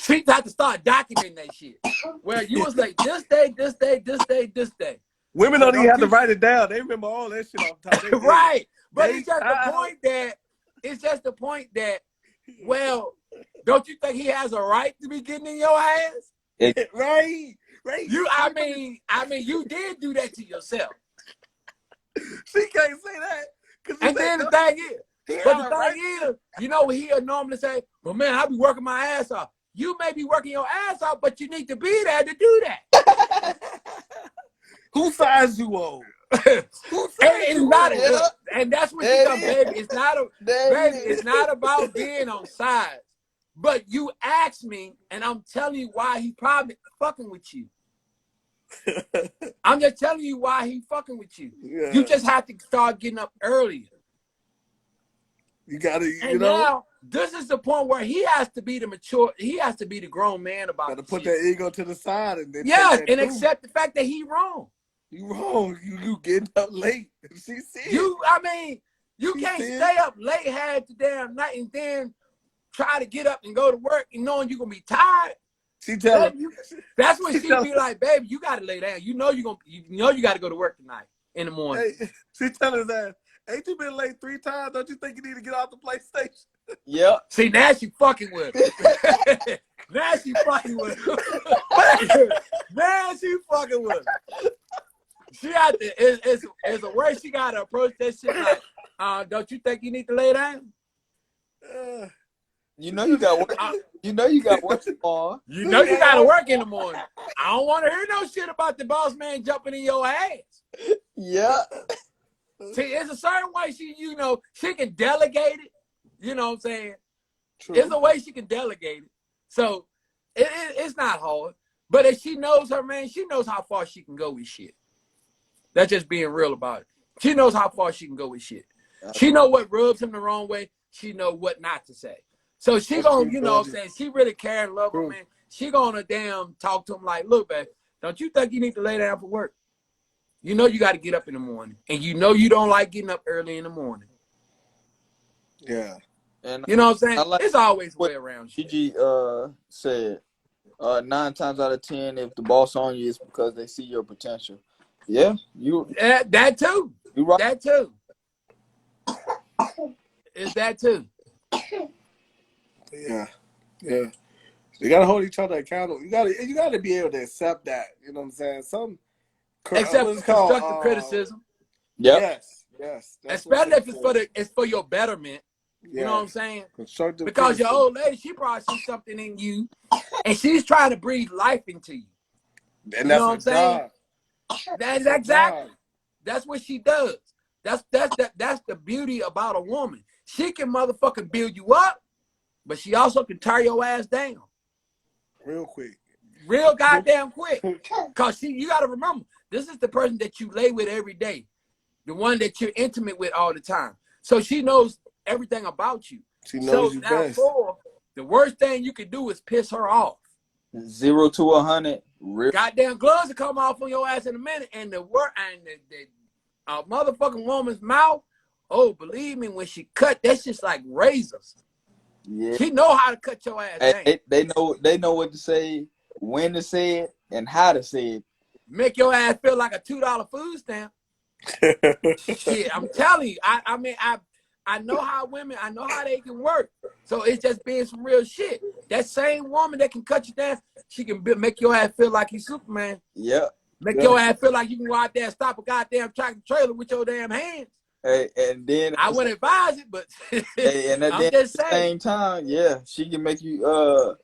She had to start documenting that shit. Well, you was late this day, this day, this day, this day. Women don't even have to write it down. They remember all that shit off the top. Right. But it's just the point that, well, don't you think he has a right to be getting in your ass? Right. I mean, you did do that to yourself. She can't say that. And then the thing is, He But had the a right. thing is, you know what he'll normally say? Well, man, I be working my ass off. You may be working your ass off, but you need to be there to do that. Who size you on? Who And size it's you not, on? Yeah. and that's what There you done, it is. baby. It's not a There baby. it It's is. not about being on sides. But you asked me, and I'm telling you why he probably fucking with you. I'm just telling you why he fucking with you. Yeah. You just have to start getting up earlier. You gotta, you And know, now this is the point where he has to be the mature, he has to be the grown man about gotta this put shit. that ego to the side and then Yes, take that and through. accept the fact that he wrong. You wrong. You getting up late. She see You, I mean, you She can't see it. stay up late half the damn night and then try to get up and go to work and knowing you're gonna be tired. She tell him. That's when She she tell be like, baby, you gotta lay down. You know you gotta go to work tonight in the morning. Hey, she tell his ass, ain't you been late 3 times? Don't you think you need to get off the PlayStation? Yep. See, now she fucking with him. Now she fucking with him. Now she fucking with him. She had to, it's a way she gotta approach that shit like, don't you think you need to lay down? You know you got work. You know you got work tomorrow. You know you gotta work in the morning. I don't want to hear no shit about the boss man jumping in your ass. Yeah. See, it's a certain way she can delegate it. You know what I'm saying? True. There's a way she can delegate it. So it's not hard. But if she knows her man, she knows how far she can go with shit. That's just being real about it. She knows how far she can go with shit. She know what rubs him the wrong way. She know what not to say. So she That's gonna, true, you know what I'm Georgie. saying? She really care and love him, man. She gonna damn talk to him like, look, babe, don't you think you need to lay down for work? You know you got to get up in the morning. And you know you don't like getting up early in the morning. Yeah. And You know what I'm saying? I like It's always a what way around shit. Gigi said 9 times out of 10, if the boss on you, it's because they see your potential. Yeah, That too. you right. That too. It's that too. Yeah. Yeah. You gotta hold each other accountable. You gotta be able to accept that. You know what I'm saying? Except what's it constructive called? criticism. Yep. Yes. That's Especially what's if it's for your betterment. You know what I'm saying? Constructive Because your criticism. old lady, she probably sees something in you and she's trying to breathe life into you. And You that's know what her I'm saying? job. That's her exactly. job. That's what she does. That's the beauty about a woman. She can motherfucking build you up, but she also can tear your ass down. Real quick. Real goddamn quick. Cause you gotta remember, this is the person that you lay with every day. The one that you're intimate with all the time. So she knows everything about you. She knows you now best. the worst thing you can do is piss her off. 0 to 100. Real. Goddamn gloves will come off on your ass in a minute, and the motherfucking woman's mouth. Oh, believe me, when she cut, that's just like razors. Yeah. She know how to cut your ass down. They know what to say, when to say it, and how to say it. Make your ass feel like a $2 food stamp. Shit, I'm telling you. I know how they can work. So it's just being some real shit. That same woman that can cut you down, she can make your ass feel like he's Superman. Yep. Make your ass feel like you can go out there and stop a goddamn tractor trailer with your damn hands. Hey, and then I wouldn't advise it, but hey, and I'm then just at the saying. same time, yeah, she can make you look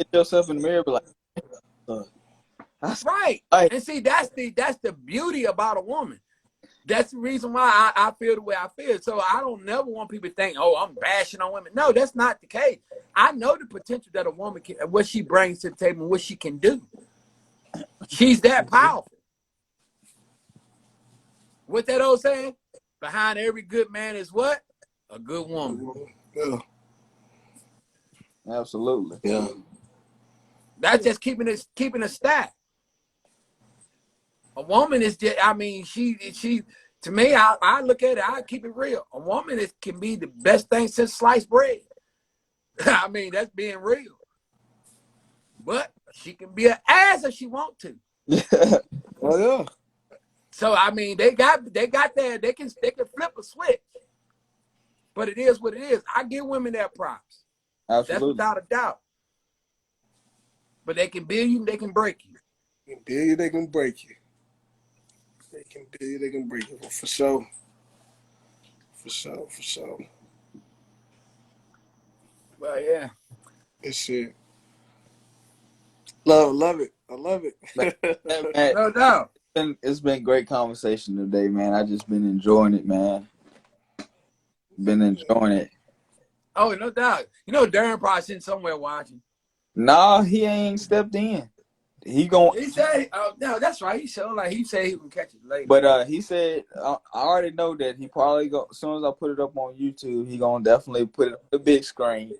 at yourself in the mirror, be like, Right. Right. And see, that's the beauty about a woman. That's the reason why I feel the way I feel. So I don't never want people to think, oh, I'm bashing on women. No, that's not the case. I know the potential that a woman can, what she brings to the table, and what she can do. She's that powerful. What that old saying? Behind every good man is what? A good woman. Yeah. absolutely. Yeah. That's just keeping a stat. A woman is just, I mean, she to me, I look at it, I keep it real. A woman can be the best thing since sliced bread. I mean, that's being real. But she can be an ass if she want to. Oh yeah. So I mean, they got there. They can flip a switch. But it is what it is. I give women their props. That's Absolutely. without a doubt. But they can build you, they can break you. They can build you, they can break you. They can build you, they can break you. For sure. For sure. Well, yeah. And shit. Love it. I love Man, it. man, No doubt. it's been great conversation today, man. I just been enjoying it, man. Been enjoying it. Oh, no doubt. You know, Darren probably sitting somewhere watching. Nah, he ain't stepped in. He gon' He said, "Oh no, that's right." He showed like he said he can catch it later. but he said I already know that he probably go as soon as I put it up on YouTube, he gonna definitely put it on the big screen.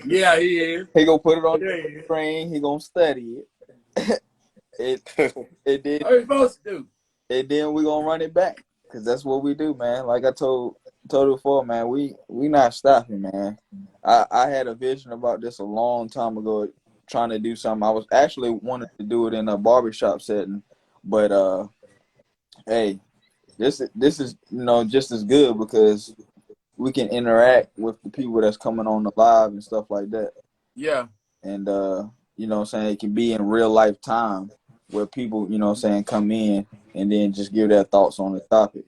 Yeah, he is. He gonna put it on Yeah, the he big is. screen. He gonna study it. it did, What are you supposed to do? and then we gonna run it back because that's what we do, man. Like I told you before, man. We not stopping, man. I had a vision about this a long time ago, trying to do something. I was actually wanted to do it in a barbershop setting, but hey, this is just as good because we can interact with the people that's coming on the live and stuff like that. Yeah. And what I'm saying, it can be in real life time where people, what I'm saying, come in and then just give their thoughts on the topic.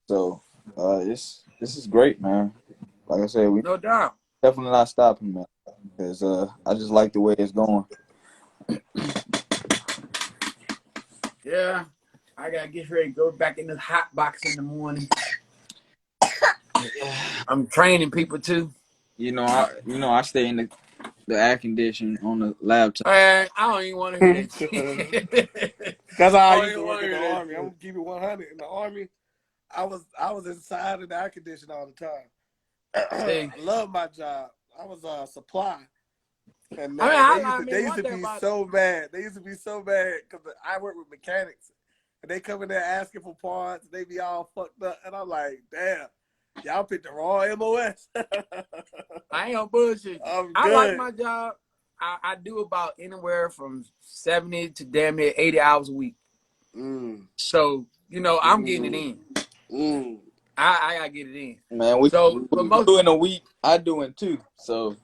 So this is great, man. Like I said, we No doubt. definitely not stopping, man, because I just like the way it's going. Yeah. I gotta get ready to go back in the hot box in the morning. I'm training people too. I stay in the air conditioning on the laptop. Man, I don't even want to hear that. That's how I Oh, used to you work in wanna the hear Army. that I'm gonna keep it 100. In the Army, I was inside of the air conditioner all the time. See? I love my job. I was supply. And I mean, they used one to thing be about so mad. They used to be so mad because I work with mechanics. And they come in there asking for parts. They be all fucked up. And I'm like, damn, y'all picked the wrong MOS. I ain't gonna bullshit you. I'm I like good. my job. I do about anywhere from 70 to damn near 80 hours a week. So, I'm getting it in. I gotta get it in. Man, we do in a week. I do in 2. So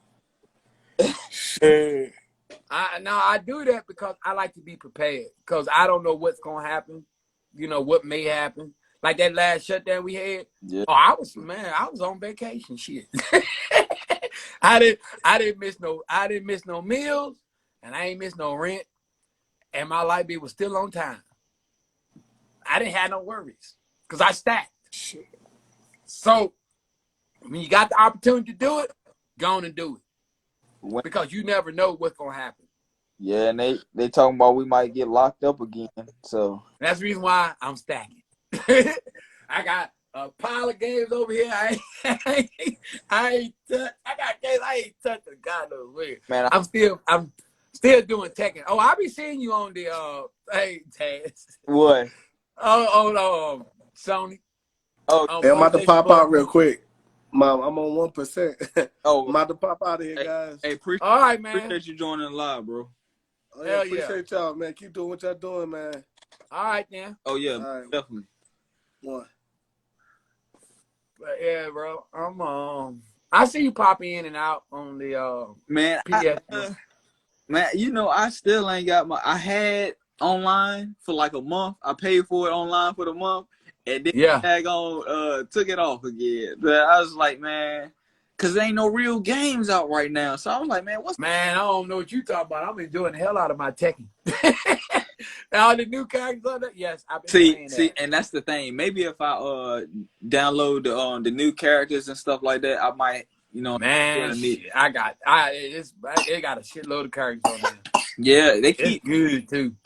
I do that because I like to be prepared because I don't know what's gonna happen. What may happen. Like that last shutdown we had. yeah, Oh, I was on vacation. Shit. I didn't miss no meals, and I ain't miss no rent, and my light bill was still on time. I didn't have no worries because I stacked. So when you got the opportunity to do it, go on and do it because you never know what's gonna happen. yeah, and they talking about we might get locked up again. So That's the reason why I'm stacking. I got a pile of games over here. I ain't touched a god knows where. man, I'm still doing Tekken. Oh, I be seeing you on the hey Taz. what? Oh, Sony. Oh, Hey, I'm about to PlayStation pop Plus. out real quick. Mom, I'm on 1%. oh, I'm about to pop out of here, guys. hey, All right, man. appreciate you joining the live, bro. Oh, yeah, Hell yeah. appreciate y'all, man. Keep doing what y'all doing, man. All right, then. Oh yeah, All right. definitely. One. But yeah, bro. I see you popping in and out on the Man, PS. man, I still ain't got I had online for like a month. I paid for it online for the month, and then tag on took it off again. But I was like, man, cause there ain't no real games out right now. So I was like, man, Man, I don't know what you talking about. I'm enjoying the hell out of my Tekken. All the new characters on that. Yes, I've been playing that. And that's the thing. Maybe if I download the new characters and stuff like that, I might, Man, it got a shitload of characters on there. Yeah, they keep it's good too.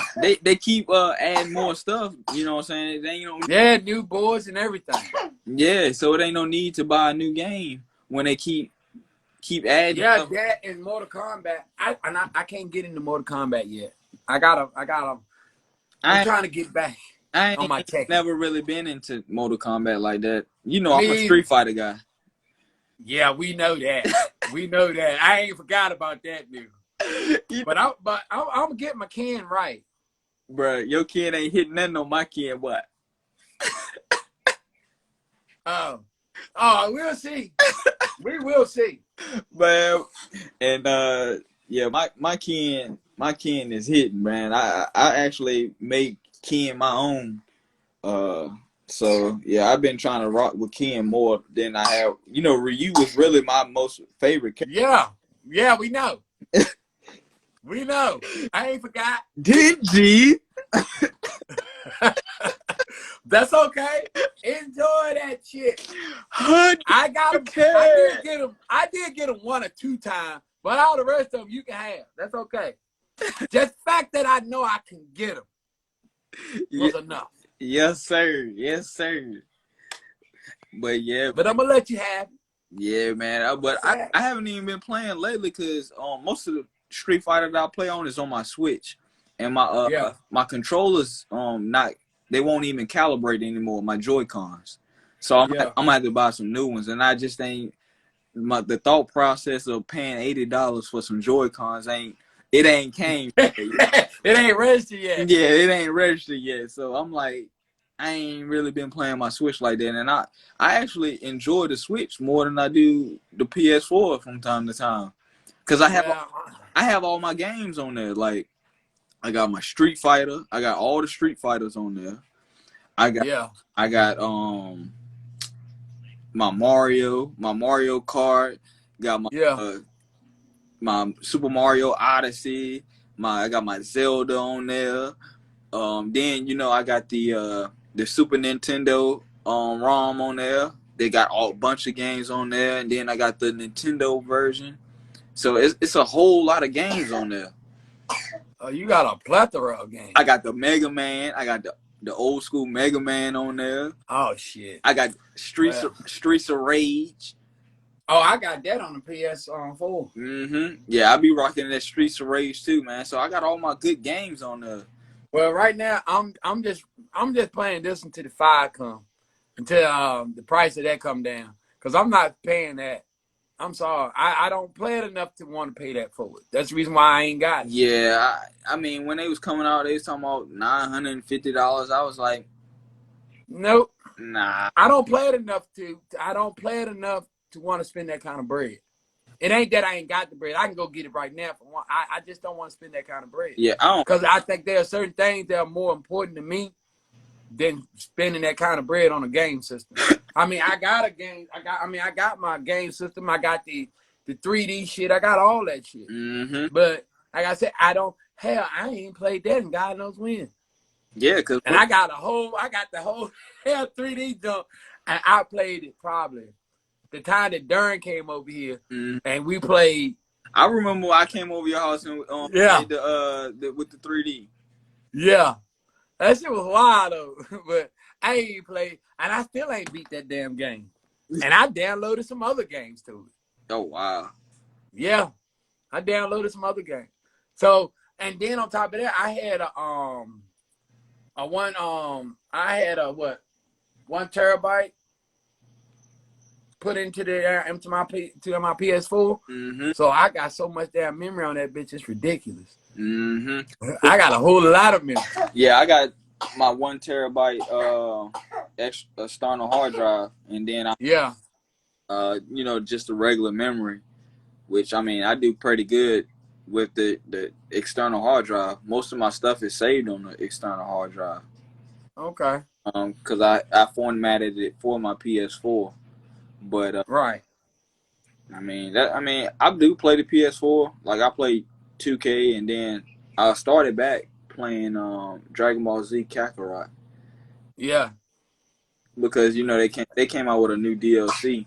They keep adding more stuff. You know what I'm saying? Yeah, new boards and everything. Yeah, so it ain't no need to buy a new game when they keep adding. Yeah, that and Mortal Kombat. I can't get into Mortal Kombat yet. I'm trying to get back on my Tekken. Never really been into Mortal Kombat like that. I'm a Street Fighter guy. Yeah, we know that. We know that. I ain't forgot about that, dude. But I'm gonna get my Ken right. Bruh, your Ken ain't hitting nothing on my Ken, what? Oh, we'll see. We will see. Man, and yeah, my Ken is hitting, man. I actually make Ken my own So yeah, I've been trying to rock with Ken more than I have. You know, Ryu was really my most favorite character. Yeah, we know. We know. I ain't forgot. Did G? That's okay. Enjoy that shit. 100K. I got him. I did get him 1 or 2 times, but all the rest of them you can have. That's okay. Just the fact that I know I can get him was enough. Yes, sir. Yes, sir. But yeah, But I'm gonna let you have it. yeah, man. But I haven't even been playing lately because most of the Street Fighter that I play on is on my Switch, and my controllers they won't even calibrate anymore. My Joy-Cons, so I'm gonna have to buy some new ones, and I just ain't the thought process of paying $80 for some Joy-Cons ain't came. It ain't registered yet. Yeah, it ain't registered yet. So I'm like, I ain't really been playing my Switch like that, and I actually enjoy the Switch more than I do the PS4 from time to time, because I have all my games on there. Like I got my Street Fighter, I got all the Street Fighters on there. I got my Mario Kart, got my my Super Mario Odyssey, I got my Zelda on there. Then I got the Super Nintendo ROM on there. They got a bunch of games on there, and then I got the Nintendo version. So it's a whole lot of games on there. Oh, you got a plethora of games. I got the Mega Man. I got the old school Mega Man on there. Oh shit. I got Streets of Rage. Oh, I got that on the PS4. Yeah, I be rocking that Streets of Rage too, man. So I got all my good games on there. Well, right now I'm just playing this until the 5 come, until the price of that come down, because I'm not paying that. I'm sorry, I don't play it enough to want to pay that for it. That's the reason why I ain't got it. Yeah, I mean when they was coming out, they was talking about $950. I was like, nope, nah. I don't play it enough to want to spend that kind of bread. It ain't that I ain't got the bread. I can go get it right now for one. I just don't want to spend that kind of bread. Yeah, I don't. Because I think there are certain things that are more important to me than spending that kind of bread on a game system. I mean, I got a game. I got my game system. I got the 3D shit. I got all that shit. But like I said, I ain't played that and God knows when. Yeah, and I got the whole 3D jump, and I played it probably the time that Darren came over here, and we played. I remember I came over your house and played with the 3D. Yeah, that shit was wild though. But I ain't played, and I still ain't beat that damn game. And I downloaded some other games to it. Oh one Yeah, I downloaded some other games. So, and then on top of that, I had a 1 terabyte put into my PS4. So I got so much damn memory on that bitch, it's ridiculous. I got a whole lot of memory. Yeah, I got my 1 terabyte external hard drive, and then just a regular memory, which I mean I do pretty good with the external hard drive. Most of my stuff is saved on the external hard drive. Okay. Because I formatted it for my PS4, but right. I mean I do play the PS4. Like I played 2K, and then I started back playing Dragon Ball Z Kakarot. Yeah. Because they came out with a new DLC.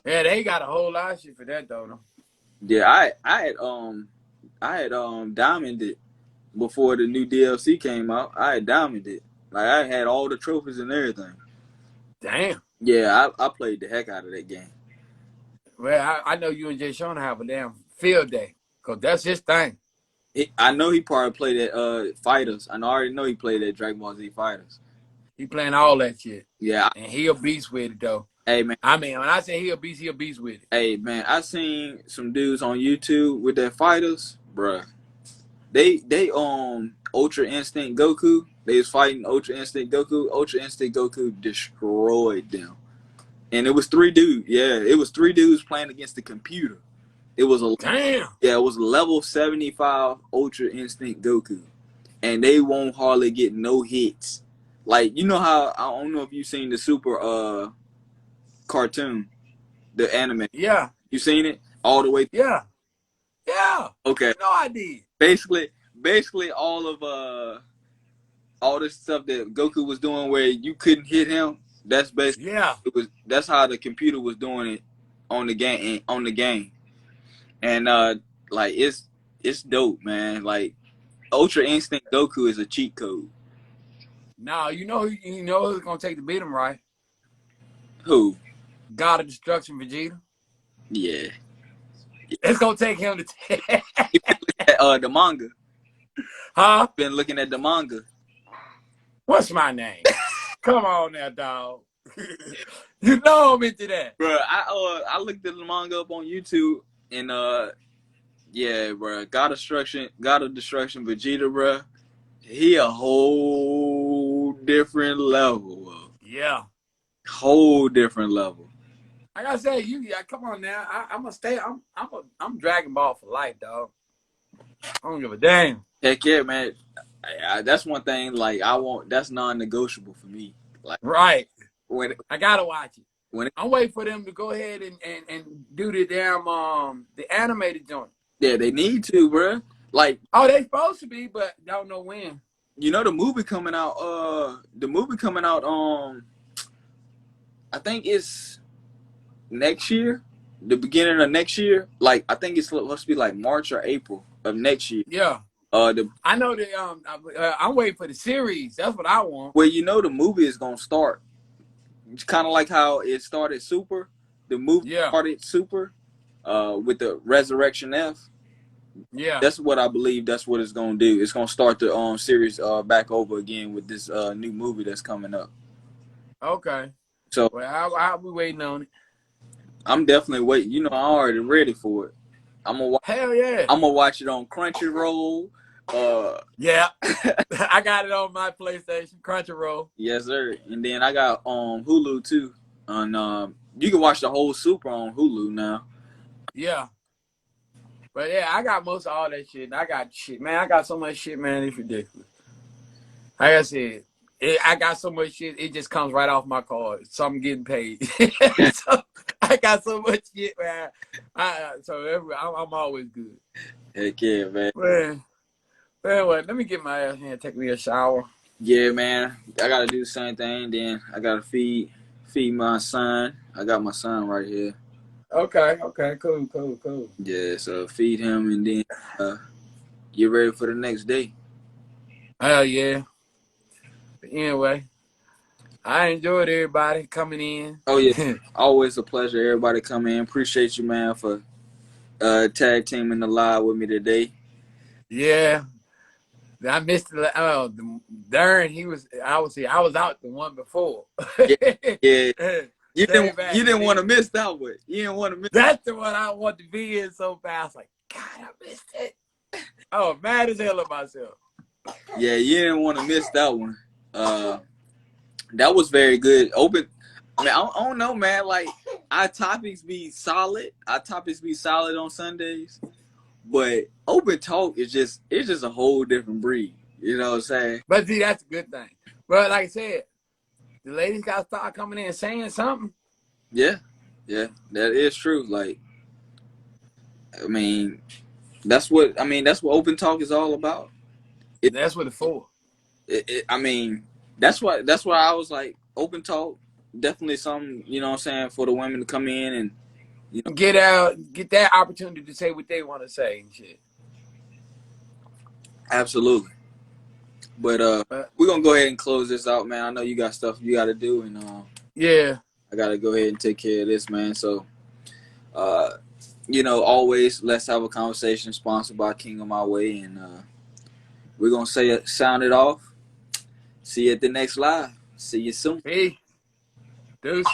Yeah, they got a whole lot of shit for that though. Yeah, I had diamonded it before the new DLC came out. I had diamonded it. Like I had all the trophies and everything. Damn. Yeah, I played the heck out of that game. Well, I know you and Jay Sean have a damn field day, because that's his thing. I know he probably played at Fighters. I already know he played at Dragon Ball Z Fighters. He playing all that shit. Yeah. And he a beast with it though. Hey man. I mean, when I say he a beast with it. Hey man, I seen some dudes on YouTube with their Fighters, bruh. They Ultra Instinct Goku. They was fighting Ultra Instinct Goku. Ultra Instinct Goku destroyed them. And it was 3 dudes. Yeah, it was 3 dudes playing against the computer. It was damn. Yeah, it was level 75 Ultra Instinct Goku. And they won't hardly get no hits. Like, you know how, I don't know if you've seen the Super cartoon, the anime. Yeah, You seen it all the way? yeah, yeah. Okay. You know I did. Basically all this stuff that Goku was doing where you couldn't hit him, that's basically Yeah. that's how the computer was doing it on the game. And like it's dope, man. Like Ultra Instinct Goku is a cheat code. Now you know who's gonna take the beat him, right? Who? God of Destruction, Vegeta. Yeah. It's gonna take him to take. The manga. Huh? Been looking at the manga. What's my name? Come on now, dog. You know I'm into that. Bro, I looked at the manga up on YouTube and yeah, bro, God of Destruction Vegeta, bro. He a whole different level, bro. Yeah. Whole different level. Like I said, come on now. I'm gonna stay. I'm Dragon Ball for life, dog. I don't give a damn. Heck yeah, man. That's one thing. Like that's non-negotiable for me. Like Right. when I gotta watch it. when I'm waiting for them to go ahead and do the damn the animated joint. yeah, they need to, bro. Like, Oh, they supposed to be, but don't know when. you know, the movie coming out. I think it's next year, the beginning of next year. Like, I think it's supposed to be like March or April of next year. Yeah. I know that. I'm waiting for the series. That's what I want. Well, you know, the movie is gonna start. It's kind of like how it started Super. The movie started Super, with the Resurrection F. Yeah. That's what I believe. That's what it's gonna do. It's gonna start the series back over again with this new movie that's coming up. Okay. So, well, I'll be waiting on it. I'm definitely waiting. You know, I'm already ready for it. Hell yeah. I'm gonna watch it on Crunchyroll. Yeah. I got it on my PlayStation, Crunchyroll. Yes, sir. And then I got Hulu too. On you can watch the whole Super on Hulu now. Yeah. But yeah, I got most of all that shit. I got shit, man. I got so much shit, man. It's ridiculous. Like I said, I got so much shit. It just comes right off my card. So I'm getting paid. So I got so much shit, man. I'm always good. Heck yeah, man. Man, anyway, let me get my ass in and take me a shower. Yeah, man. I gotta do the same thing. Then I gotta feed my son. I got my son right here. Okay, cool. Yeah, so feed him and then get ready for the next day. Hell yeah. But anyway, I enjoyed everybody coming in. Oh yeah, always a pleasure. Everybody come in. Appreciate you, man, for tag teaming the live with me today. Yeah, I missed it. Darren, I was out the one before. Yeah. You didn't want to miss that one. You didn't want to miss. That's the one I want to be in so fast. Like, God, I missed it. Oh, mad as hell at myself. Yeah, you didn't want to miss that one. That was very good. Open. I mean, I don't know, man. Like, our topics be solid. Our topics be solid on Sundays, but open talk is just a whole different breed. You know what I'm saying? But see, that's a good thing. But like I said, the ladies got to start coming in and saying something. Yeah, that is true. Like, I mean, that's what open talk is all about. That's what it's for. I mean, that's why I was like, open talk, definitely something, you know what I'm saying, for the women to come in and, you know, get that opportunity to say what they want to say and shit. Absolutely. But we're gonna go ahead and close this out, man. I know you got stuff you gotta do, and yeah, I gotta go ahead and take care of this, man. So you know, always let's have a conversation, sponsored by King of My Way, and we're gonna sound it off. See you at the next live. See you soon. Hey, deuce.